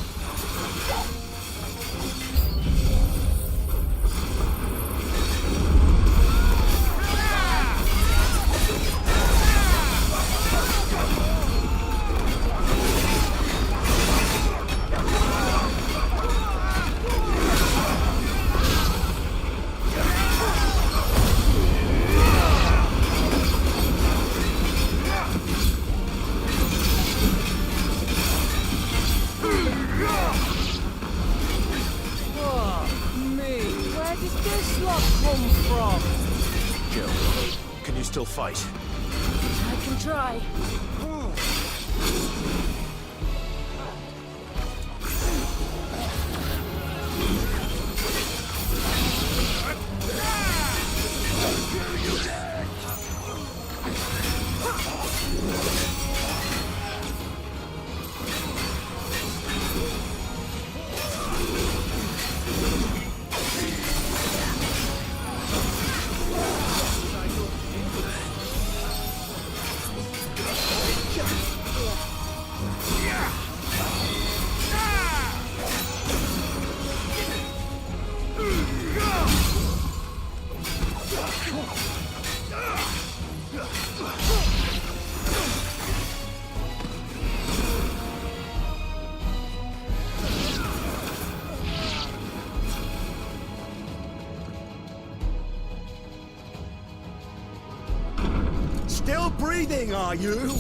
Speaker 3: Still fight.
Speaker 14: I can try.
Speaker 11: Still breathing, are you?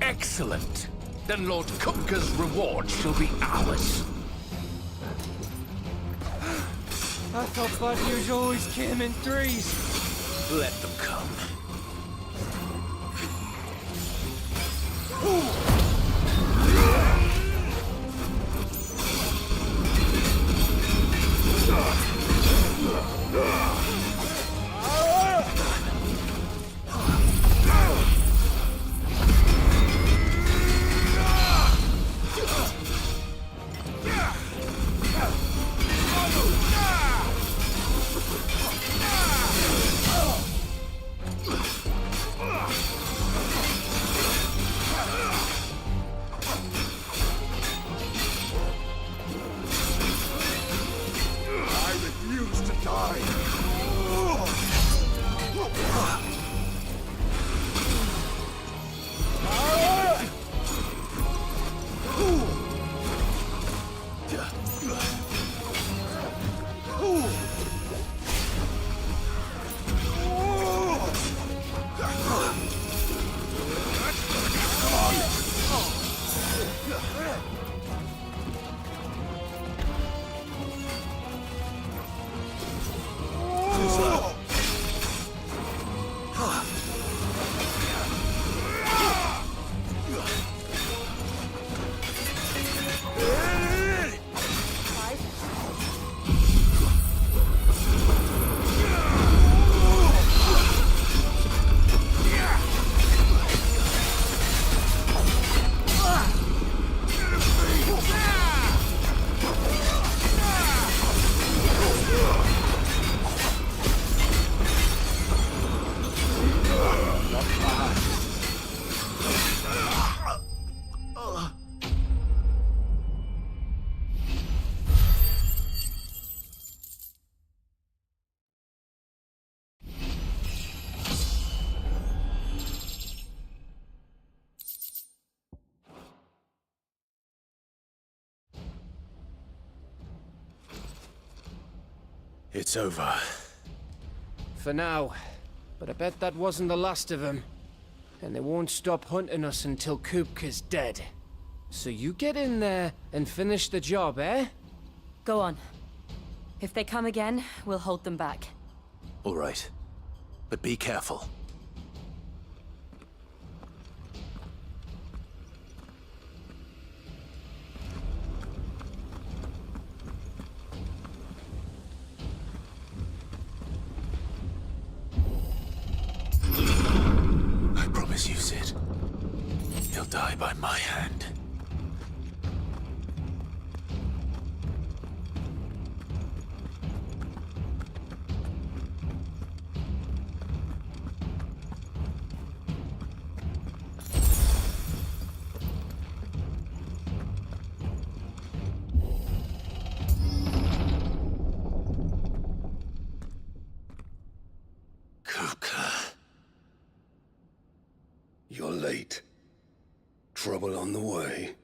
Speaker 17: Excellent. Then Lord Kupka's reward shall be ours.
Speaker 4: I thought bad news always came in threes.
Speaker 3: Let them come. It's over.
Speaker 16: For now. But I bet that wasn't the last of them. And they won't stop hunting us until Kupka's dead. So you get in there and finish the job, eh?
Speaker 18: Go on. If they come again, we'll hold them back.
Speaker 3: All right. But be careful. I promise you, Sid. He'll die by my hand.
Speaker 11: You're late. Trouble on the way.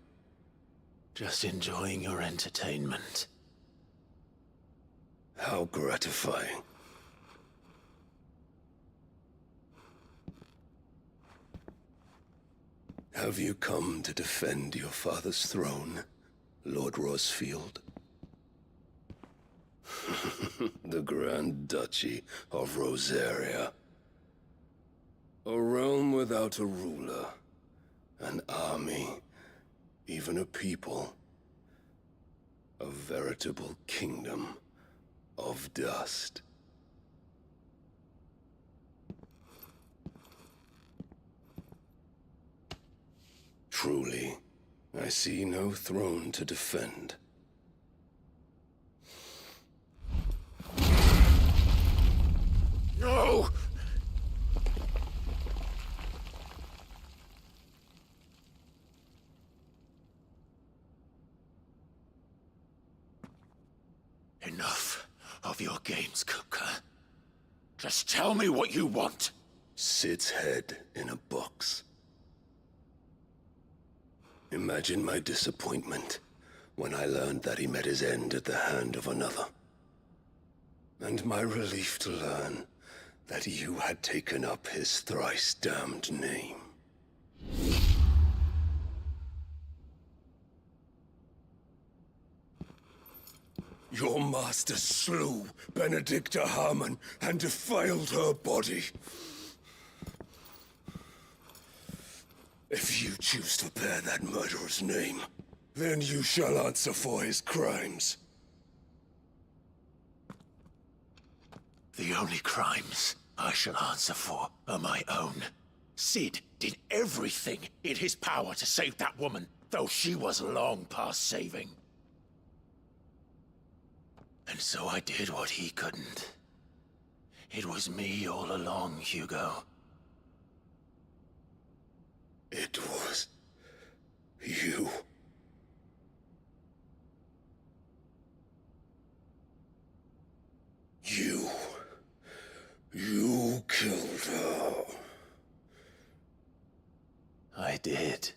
Speaker 3: Just enjoying your entertainment.
Speaker 11: How gratifying. Have you come to defend your father's throne, Lord Rosfield? The Grand Duchy of Rosaria. A realm without a ruler, an army, even a people. A veritable kingdom of dust. Truly, I see no throne to defend.
Speaker 3: No! Enough of your games, Kupka. Just tell me what you want.
Speaker 11: Sid's head in a box. Imagine my disappointment when I learned that he met his end at the hand of another. And my relief to learn that you had taken up his thrice-damned name. Your master slew Benedicta Harmon and defiled her body. If you choose to bear that murderer's name, then you shall answer for his crimes.
Speaker 3: The only crimes I shall answer for are my own. Sid did everything in his power to save that woman, though she was long past saving. And so I did what he couldn't. It was me all along, Hugo.
Speaker 11: It was you. You killed her.
Speaker 3: I did.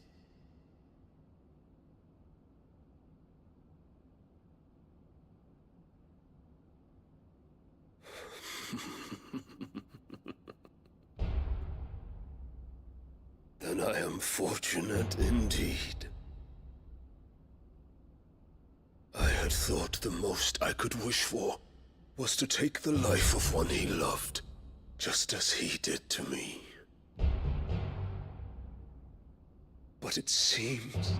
Speaker 11: Then I am fortunate indeed. I had thought the most I could wish for was to take the life of one he loved, just as he did to me. But it seems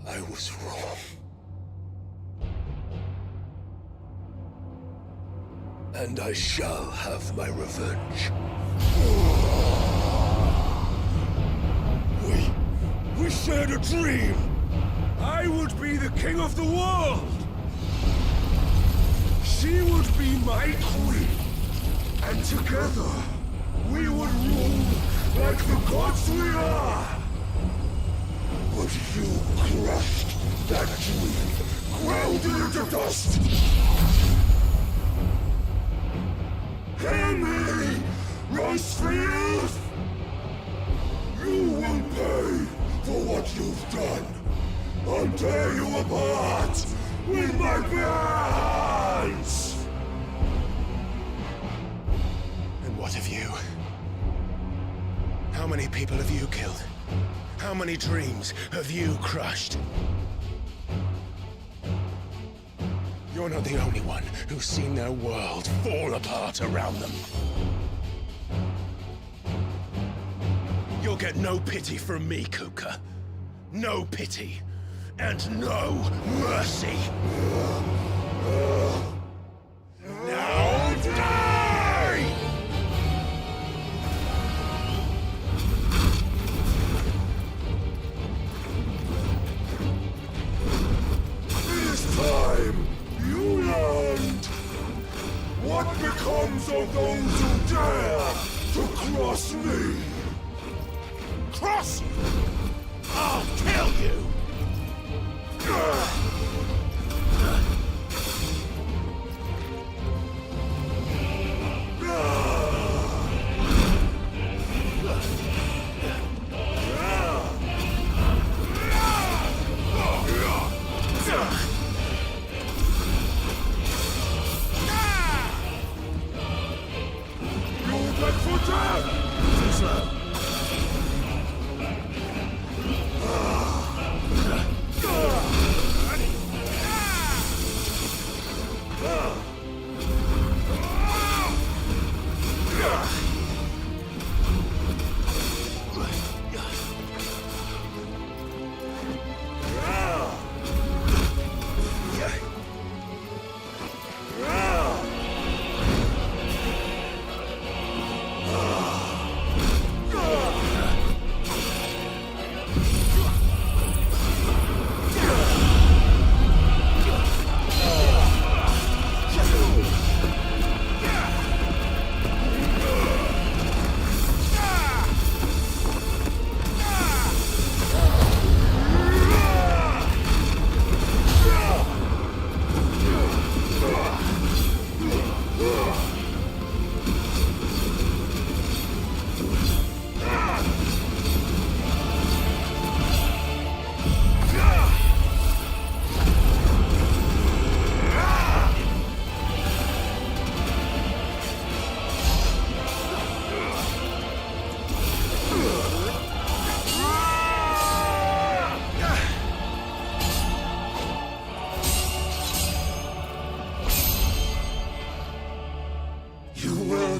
Speaker 11: I was wrong. And I shall have my revenge. We shared a dream! I would be the king of the world! She would be my queen! And together, we would rule like the gods we are! But you crushed that dream, ground it into dust! Hear me, Rosefield! You will pay for what you've done. I'll tear you apart with my bare hands!
Speaker 6: How many people have you killed? How many dreams have you crushed? You're not the only one who's seen their world fall apart around them. You'll get no pity from me, Kupka. No pity. And no mercy. Now die! This time, you learned what becomes of those who dare to cross me. Cross? I'll kill you!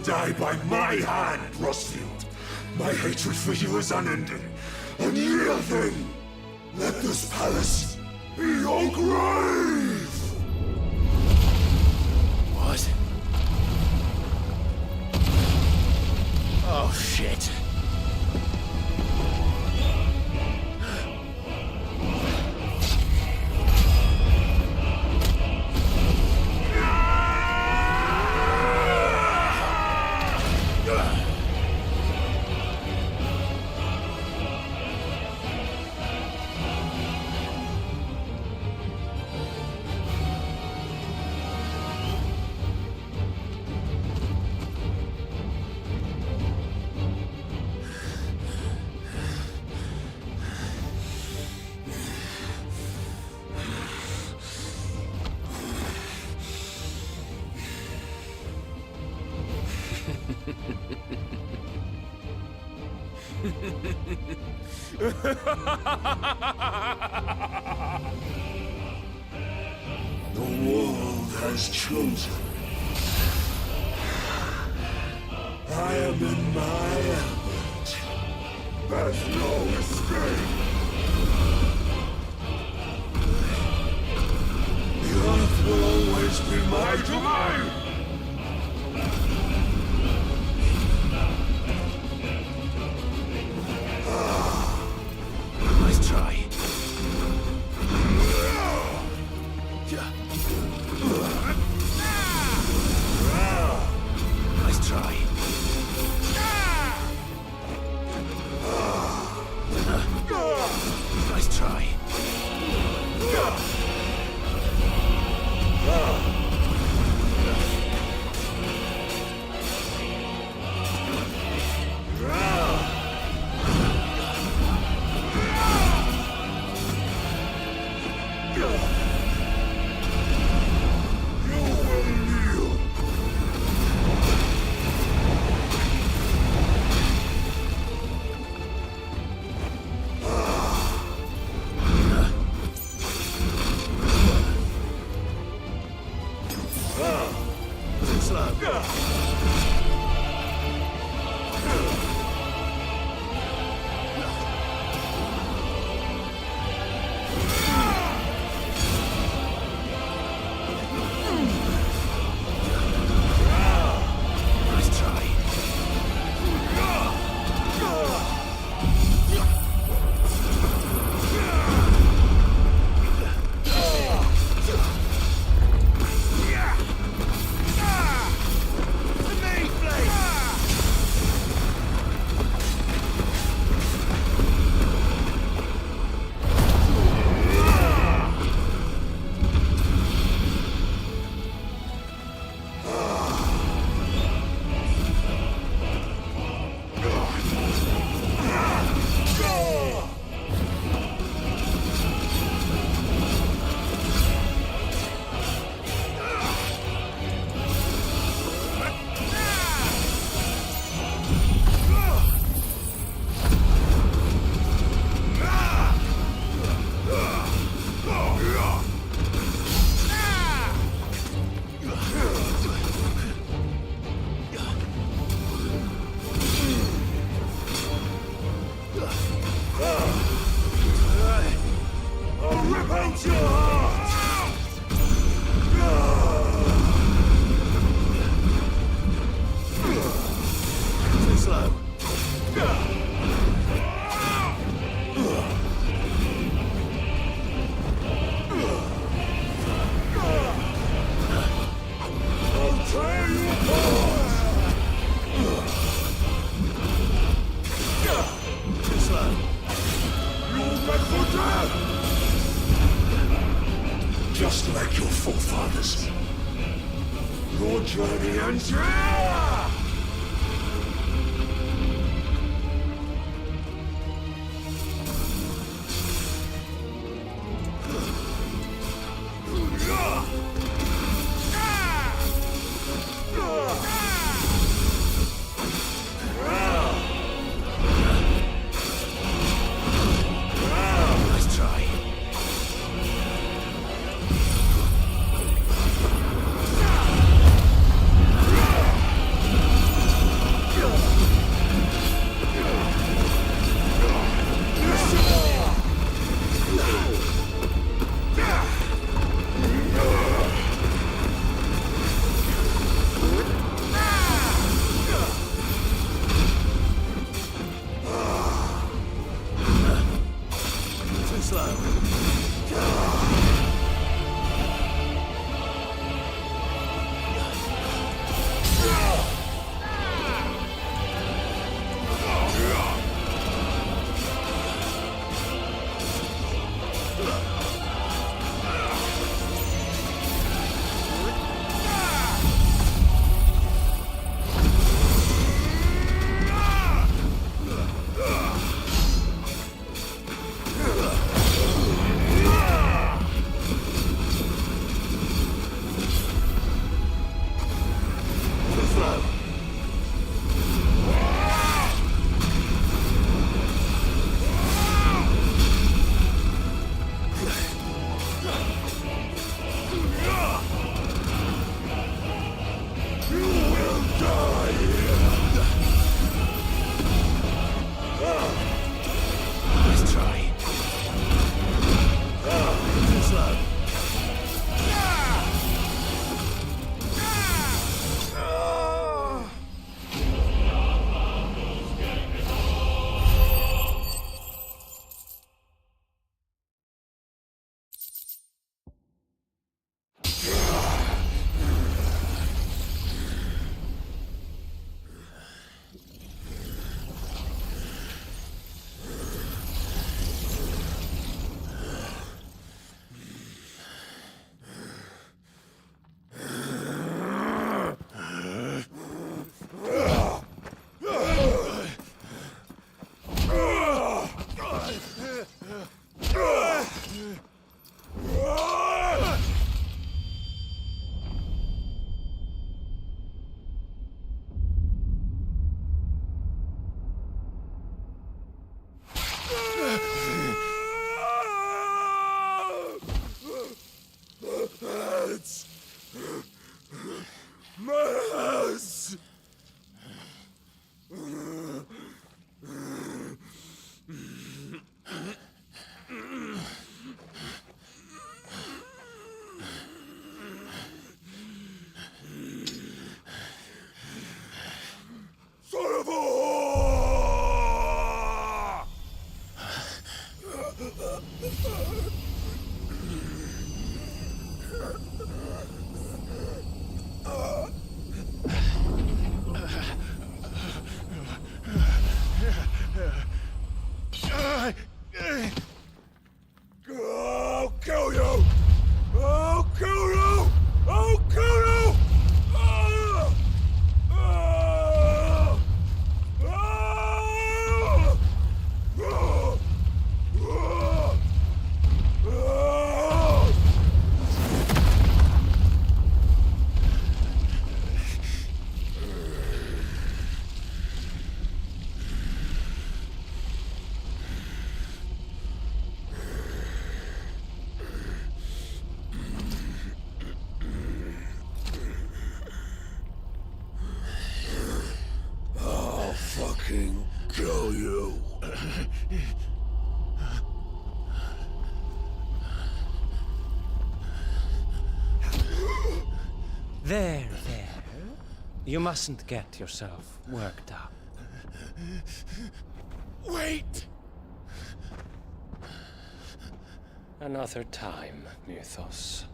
Speaker 19: Die by my hand, Rosfield. My hatred for you is unending, unyielding. Let this palace be your grave!
Speaker 3: What? Oh, shit.
Speaker 19: The world has chosen. I am in my element. There's no escape. The earth will always be my domain.
Speaker 3: Nice try. Nice try. Nice try.
Speaker 11: Kill you.
Speaker 16: There. You mustn't get yourself worked up.
Speaker 6: Wait!
Speaker 16: Another time, Mythos.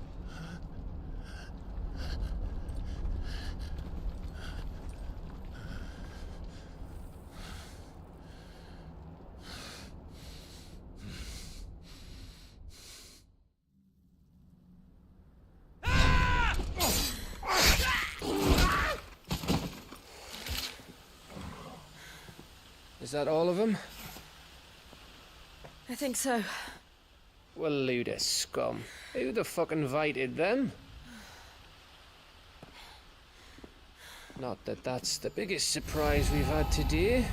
Speaker 16: that all of them?
Speaker 10: I think so.
Speaker 16: Well, load of scum. Who the fuck invited them? Not that that's the biggest surprise we've had today.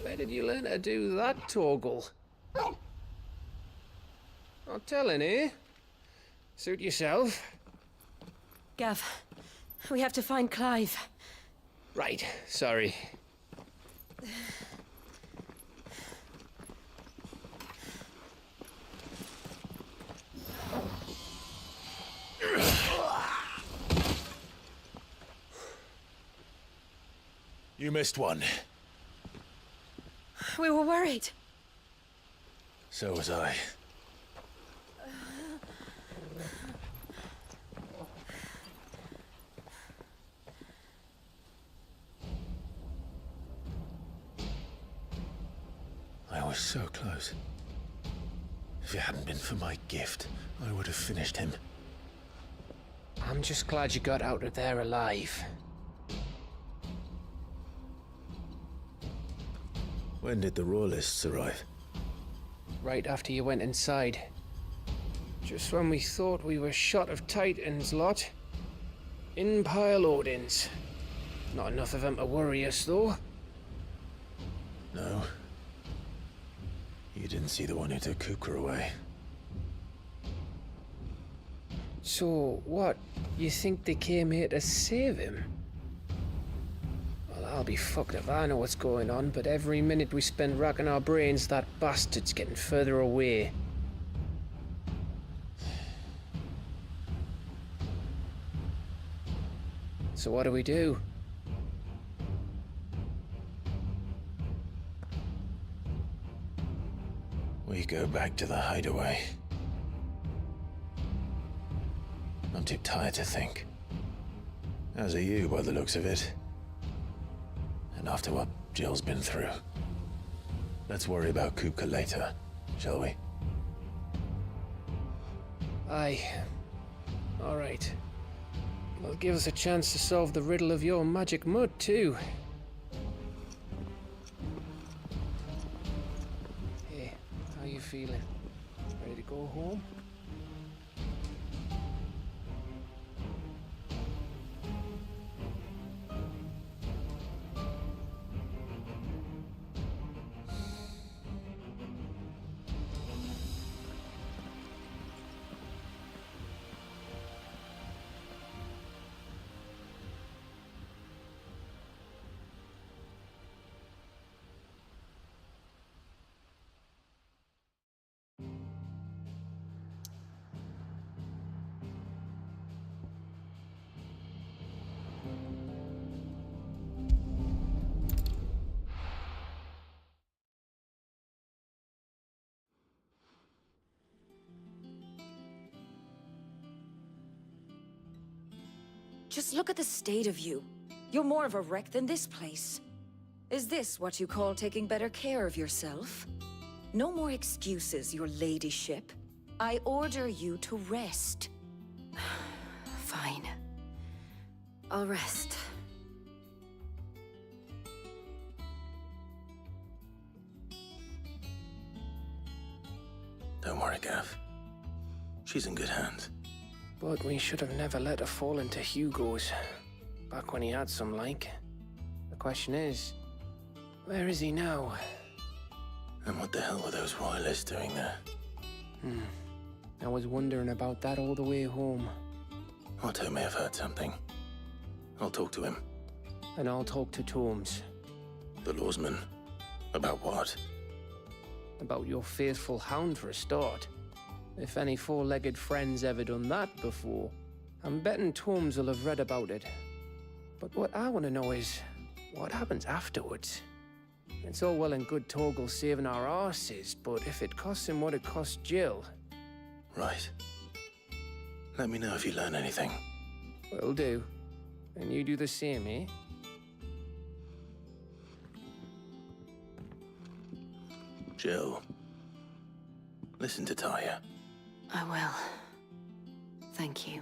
Speaker 16: Where did you learn to do that, Torgal? Not telling, eh? Suit yourself.
Speaker 18: Gav, we have to find Clive.
Speaker 16: Right, sorry.
Speaker 3: You missed one.
Speaker 18: We were worried.
Speaker 3: So was I. I was so close. If it hadn't been for my gift, I would have finished him.
Speaker 16: I'm just glad you got out of there alive.
Speaker 3: When did the Royalists arrive?
Speaker 16: Right after you went inside. Just when we thought we were shot of Titans, lot. In pile Odins. Not enough of them to worry us, though.
Speaker 3: No. You didn't see the one who took Kupka away.
Speaker 16: So, what? You think they came here to save him? Well, I'll be fucked if I know what's going on, but every minute we spend racking our brains, that bastard's getting further away. So what do we do?
Speaker 3: We go back to the hideaway. I'm too tired to think. As are you, by the looks of it. And after what Jill's been through. Let's worry about Kupka later, shall we?
Speaker 16: Aye. All right. Well, give us a chance to solve the riddle of your magic mud, too. Hey, how you feeling? Ready to go home?
Speaker 20: Just look at the state of you. You're more of a wreck than this place. Is this what you call taking better care of yourself? No more excuses, your ladyship. I order you to rest.
Speaker 18: Fine. I'll rest.
Speaker 3: Don't worry, Gav. She's in good hands.
Speaker 16: But we should have never let her fall into Hugo's. Back when he had some like. The question is, where is he now?
Speaker 3: And what the hell were those royalists doing there?
Speaker 16: I was wondering about that all the way home.
Speaker 3: Otto may have heard something. I'll talk to him.
Speaker 16: And I'll talk to Tomes.
Speaker 3: The lawsman. About what?
Speaker 16: About your faithful hound for a start. If any four-legged friend's ever done that before, I'm betting Tomes will have read about it. But what I want to know is, what happens afterwards? It's all well and good Torgal saving our arses, but if it costs him what it cost Jill...
Speaker 3: Right. Let me know if you learn anything.
Speaker 16: Will do. And you do the same, eh?
Speaker 3: Jill. Listen to Taya.
Speaker 18: I will. Thank you.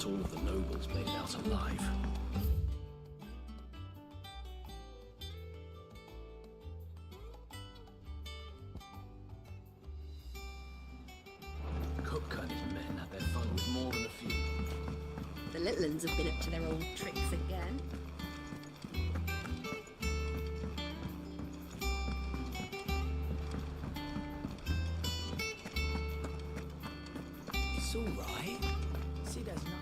Speaker 15: not all of the nobles made it out alive. Kupka and his men had their fun with more than a few.
Speaker 2: The little uns have been up to their old tricks again.
Speaker 7: It's all right. See, there's nothing.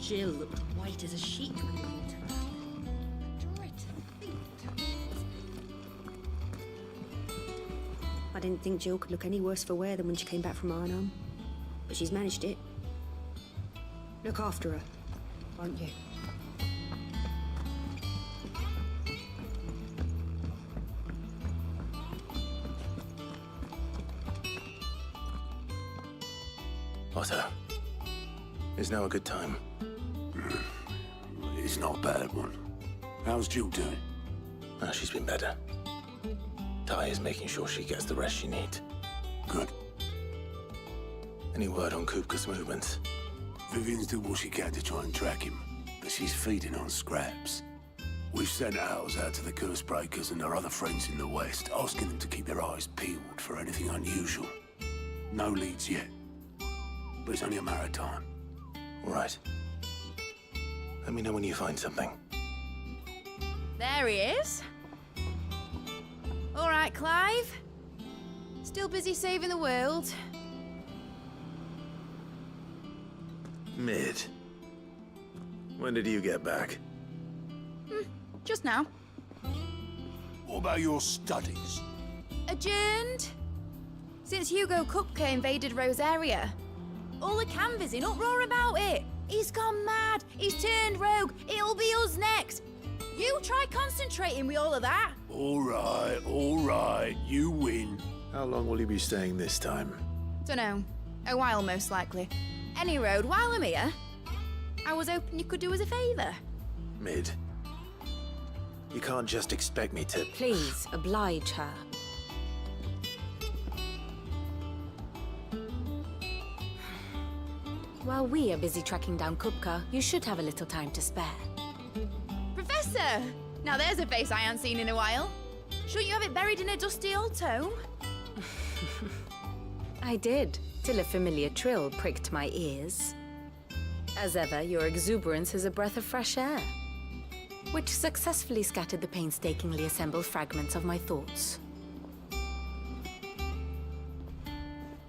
Speaker 2: Jill looked white as a sheet when we brought her back. Try to think. I didn't think Jill could look any worse for wear than when she came back from Arnhem. But she's managed it. Look after her, won't you?
Speaker 3: Otto, is now a good time?
Speaker 11: It's not a bad one. How's Jill doing?
Speaker 3: Oh, she's been better. Ty is making sure she gets the rest she needs.
Speaker 11: Good.
Speaker 3: Any word on Kupka's movements?
Speaker 11: Vivian's doing what she can to try and track him, but she's feeding on scraps. We've sent ours out to the curse breakers and our other friends in the west, asking them to keep their eyes peeled for anything unusual. No leads yet, but it's only a matter of time.
Speaker 3: All right. Let me know when you find something.
Speaker 10: There he is. All right, Clive. Still busy saving the world.
Speaker 3: Mid. When did you get back?
Speaker 10: Just now.
Speaker 11: What about your studies?
Speaker 10: Adjourned. Since Hugo Kupka invaded Rosaria. All the canvassing in uproar about it. He's gone mad. He's turned rogue. It'll be us next. You try concentrating with all of that.
Speaker 11: All right. You win.
Speaker 3: How long will you be staying this time?
Speaker 10: Dunno. A while, most likely. Any road, while I'm here, I was hoping you could do us a favour.
Speaker 3: Mid. You can't just expect me to...
Speaker 13: Please, oblige her. While we are busy tracking down Kupka, you should have a little time to spare.
Speaker 10: Professor! Now there's a face I haven't seen in a while. Shouldn't you have it buried in a dusty old tome?
Speaker 13: I did, till a familiar trill pricked my ears. As ever, your exuberance is a breath of fresh air, which successfully scattered the painstakingly assembled fragments of my thoughts.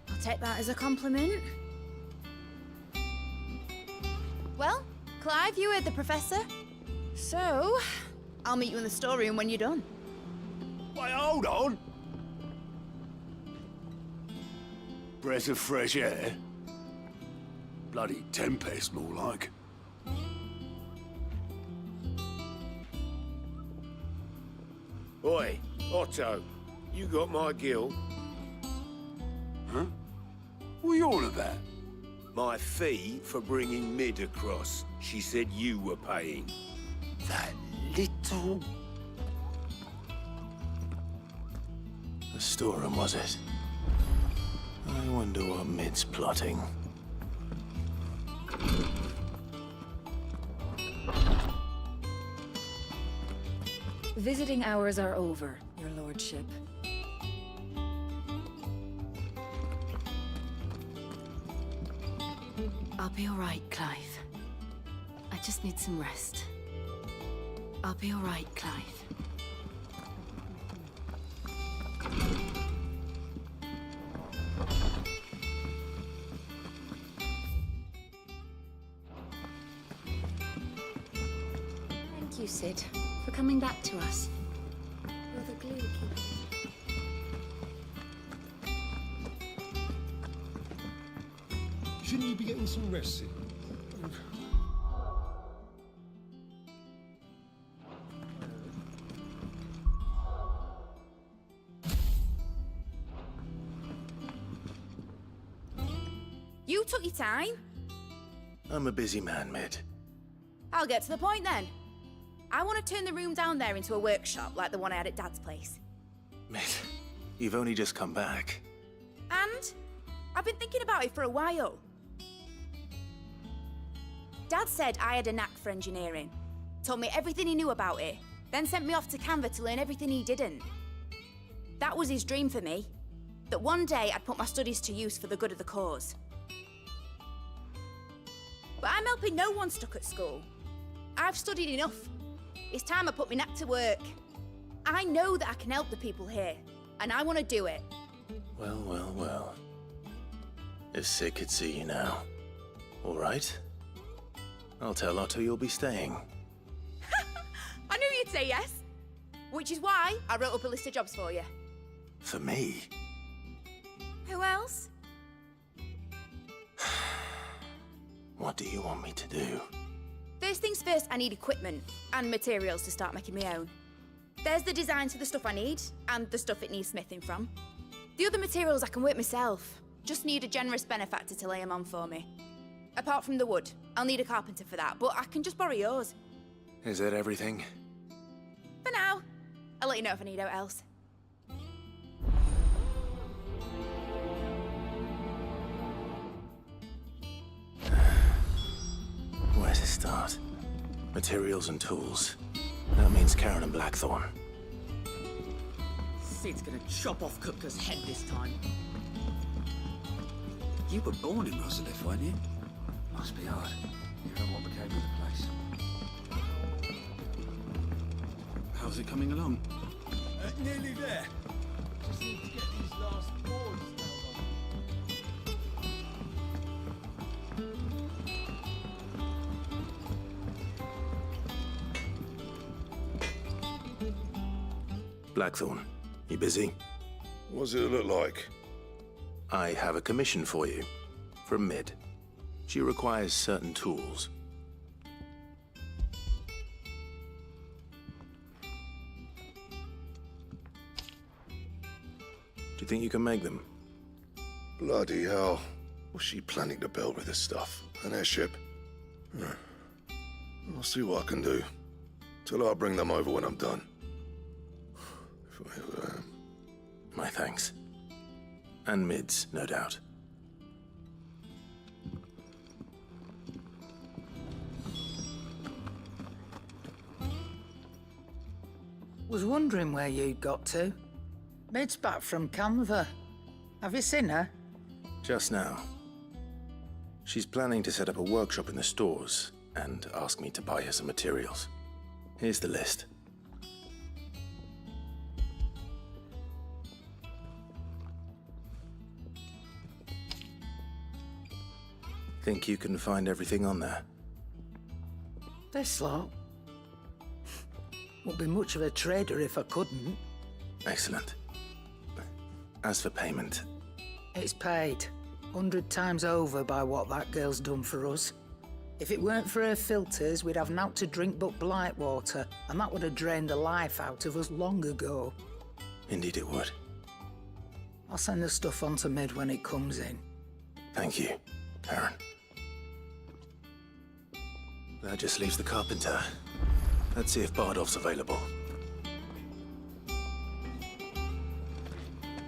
Speaker 10: I'll take that as a compliment. Well,
Speaker 21: Clive, you heard the Professor. So, I'll meet you in the storeroom when you're done.
Speaker 11: Wait, hold on. Breath of fresh air? Bloody tempest, more like.
Speaker 6: Oi, Otto, you got my gill?
Speaker 11: Huh? What are you on about?
Speaker 6: My fee for bringing Mid across. She said you were paying.
Speaker 11: That little...
Speaker 3: The storeroom, was it? I wonder what Mid's plotting.
Speaker 20: Visiting hours are over, your lordship.
Speaker 18: I'll be all right, Clive. I just need some rest. I'll be all right, Clive.
Speaker 2: Thank you, Sid, for coming back to us. You're the glue keeper.
Speaker 6: Shouldn't you be getting some rest, Sid?
Speaker 21: You took your time.
Speaker 3: I'm a busy man, Mid.
Speaker 21: I'll get to the point then. I want to turn the room down there into a workshop like the one I had at Dad's place.
Speaker 3: Mid, you've only just come back.
Speaker 21: And I've been thinking about it for a while. Dad said I had a knack for engineering, told me everything he knew about it, then sent me off to Canva to learn everything he didn't. That was his dream for me, that one day I'd put my studies to use for the good of the cause. But I'm helping no one stuck at school. I've studied enough. It's time I put my knack to work. I know that I can help the people here, and I want to do it.
Speaker 3: Well, well, well. If Sid could see you now. All right? I'll tell Otto you'll be staying.
Speaker 21: I knew you'd say yes. Which is why I wrote up a list of jobs for you.
Speaker 3: For me?
Speaker 21: Who else?
Speaker 3: What do you want me to do?
Speaker 21: First things first, I need equipment and materials to start making my own. There's the designs for the stuff I need, and the stuff it needs smithing from. The other materials I can work myself. Just need a generous benefactor to lay them on for me. Apart from the wood, I'll need a carpenter for that, but I can just borrow yours.
Speaker 3: Is that everything?
Speaker 21: For now. I'll let you know if I need out else.
Speaker 3: Where to start? Materials and tools. That means Karen and Blackthorn.
Speaker 1: Sid's gonna chop off Kupka's head this time.
Speaker 5: You were born in Rosalith, weren't you? Must be hard. You know what became of the place. How's it coming along?
Speaker 6: Nearly there. Just need to get these last boards
Speaker 3: Blackthorn, you busy?
Speaker 6: What's it look like?
Speaker 3: I have a commission for you. From Mid. She requires certain tools. Do you think you can make them?
Speaker 6: Bloody hell. What's she planning to build with this stuff? An airship? I'll see what I can do. Till I bring them over when I'm done.
Speaker 3: My thanks. And Mid's, no doubt.
Speaker 7: Was wondering where you got to. Mid's back from Canva. Have you seen her?
Speaker 3: Just now. She's planning to set up a workshop in the stores and ask me to buy her some materials. Here's the list. Think you can find everything on there?
Speaker 7: This lot. Wouldn't be much of a trader if I couldn't.
Speaker 5: Excellent. As for payment,
Speaker 7: It's paid 100 times over by what that girl's done for us. If it weren't for her filters, we'd have naught to drink but blight water, and that would have drained the life out of us long ago.
Speaker 5: indeed it would.
Speaker 7: I'll send the stuff on to Mid when it comes in.
Speaker 5: Thank you, Aaron. That just leaves the carpenter. Let's see if Bardolph's available.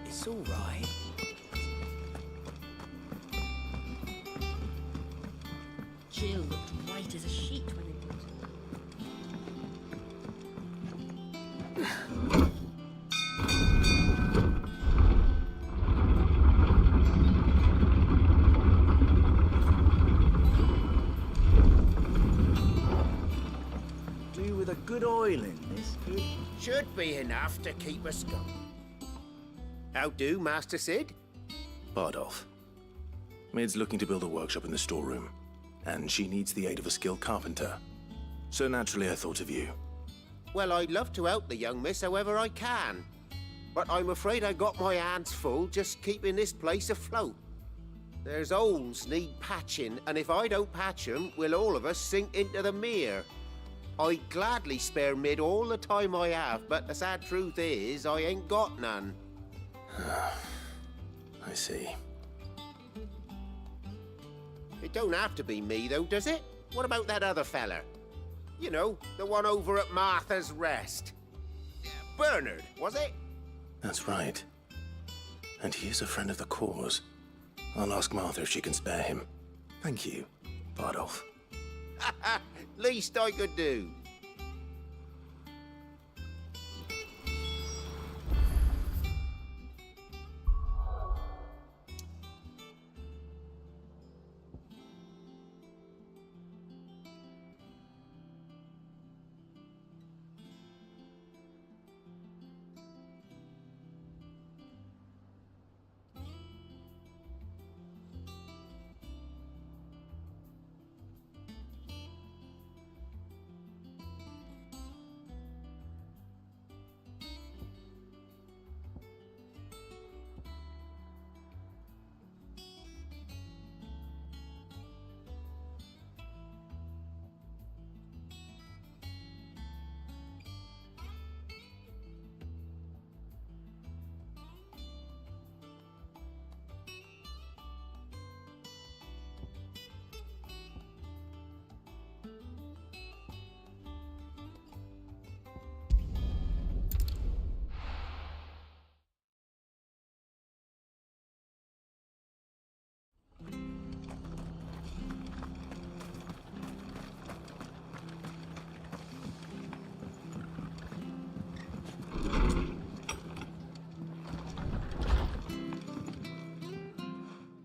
Speaker 4: It's all right.
Speaker 2: Jill looked white as a sheet when it
Speaker 8: Do with a good oiling, this.
Speaker 22: Should be enough to keep us going. How do, Master Sid?
Speaker 5: Bardolph. Mid's looking to build a workshop in the storeroom, and she needs the aid of a skilled carpenter. So naturally I thought of you.
Speaker 22: Well, I'd love to help the young miss however I can. But I'm afraid I got my hands full just keeping this place afloat. There's holes need patching, and if I don't patch 'em, we'll all of us sink into the mere. I'd gladly spare Mid all the time I have, but the sad truth is, I ain't got none.
Speaker 5: I see.
Speaker 22: It don't have to be me, though, does it? What about that other fella? You know, the one over at Martha's Rest. Bernard, was it?
Speaker 5: That's right. And he is a friend of the cause. I'll ask Martha if she can spare him. Thank you, Bardolph.
Speaker 22: Least I could do.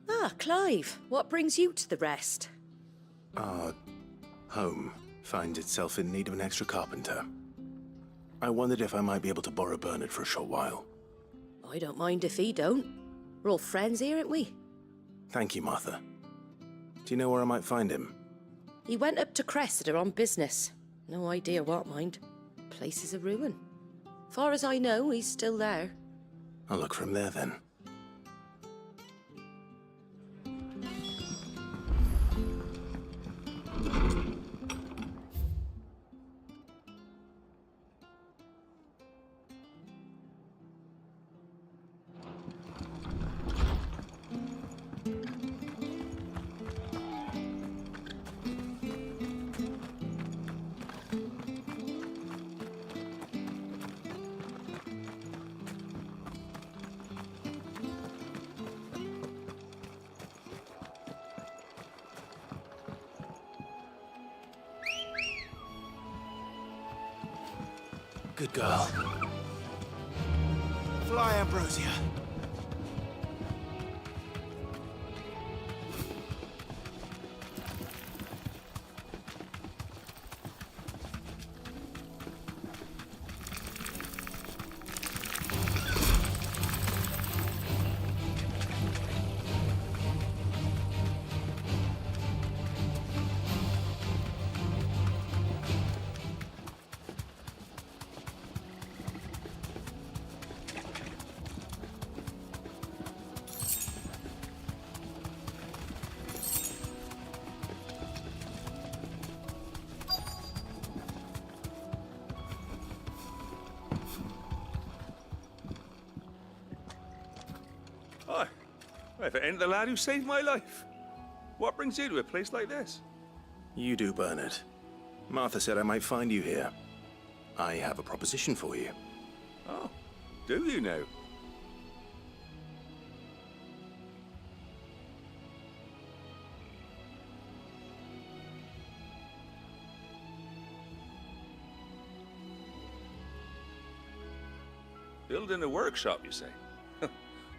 Speaker 2: Ah, Clive, what brings you to the Rest?
Speaker 5: Our home finds itself in need of an extra carpenter. I wondered if I might be able to borrow Bernard for a short while.
Speaker 2: I don't mind if he don't. We're all friends here, aren't we?
Speaker 5: Thank you, Martha. Do you know where I might find him?
Speaker 2: He went up to Cressida on business. No idea what, mind. Place is a ruin. Far as I know, he's still there.
Speaker 5: I'll look for him there then. Good girl. Fly, Ambrosia.
Speaker 9: if it ain't the lad who saved my life. What brings you to a place like this?
Speaker 3: You do, Bernard. Martha said I might find you here. I have a proposition for you.
Speaker 9: Oh, do you now? Building a workshop, you say?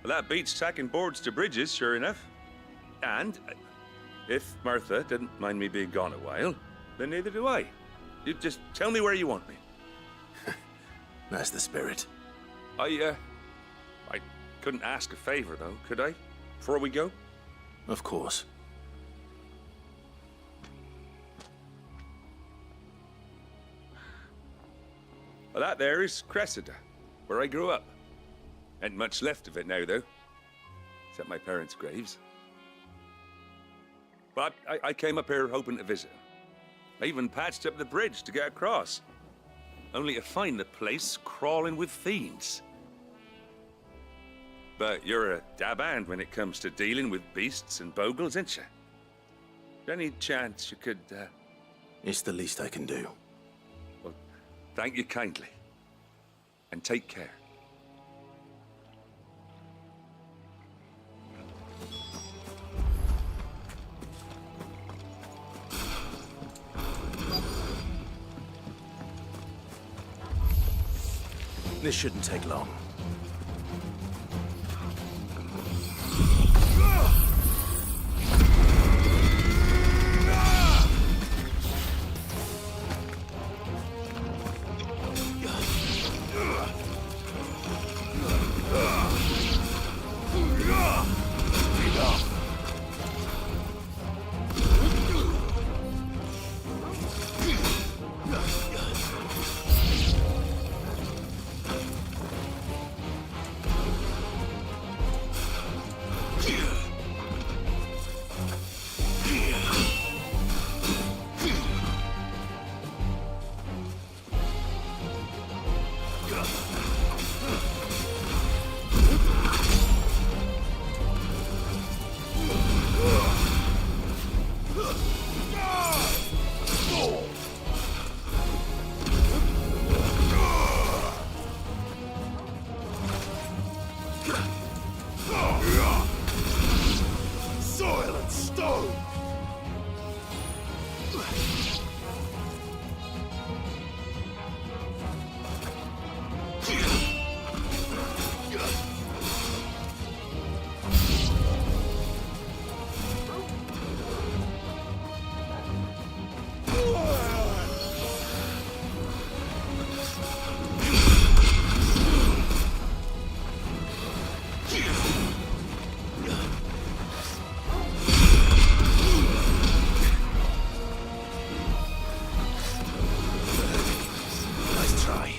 Speaker 9: Well, that beats tacking boards to bridges, sure enough. And if Martha didn't mind me being gone a while, then neither do I. You just tell me where you want me.
Speaker 3: That's the spirit.
Speaker 9: I couldn't ask a favor, though, could I? Before we go?
Speaker 3: Of course.
Speaker 9: Well, that there is Cressida, where I grew up. Ain't much left of it now, though. Except my parents' graves. But I came up here hoping to visit. I even patched up the bridge to get across. Only to find the place crawling with fiends. But you're a dab hand when it comes to dealing with beasts and bogles, ain't you? Any chance you could,
Speaker 3: It's the least I can do.
Speaker 9: Well, thank you kindly. And take care.
Speaker 3: This shouldn't take long.
Speaker 19: Soil and stone!
Speaker 3: Nice try.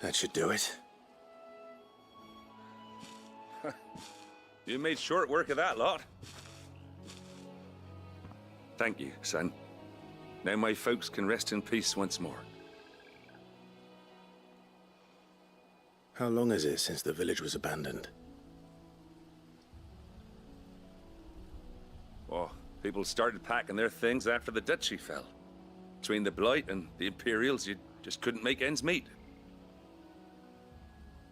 Speaker 3: That should do it.
Speaker 9: You made short work of that lot. Thank you, son. Now my folks can rest in peace once more.
Speaker 3: How long is it since the village was abandoned?
Speaker 9: Oh, people started packing their things after the duchy fell. Between the Blight and the Imperials, you just couldn't make ends meet.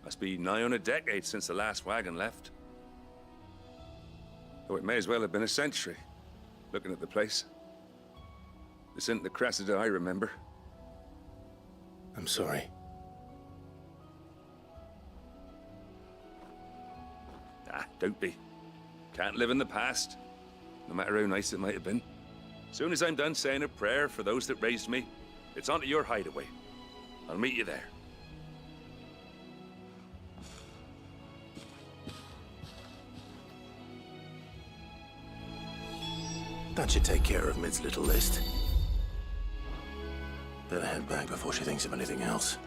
Speaker 9: Must be nigh on a decade since the last wagon left. Though it may as well have been a century, looking at the place. This isn't the Cressida I remember.
Speaker 3: I'm sorry.
Speaker 9: Ah, don't be. Can't live in the past, no matter how nice it might have been. Soon as I'm done saying a prayer for those that raised me, it's on to your hideaway. I'll meet you there.
Speaker 3: That should take care of Mid's little list. Better head back before she thinks of anything else.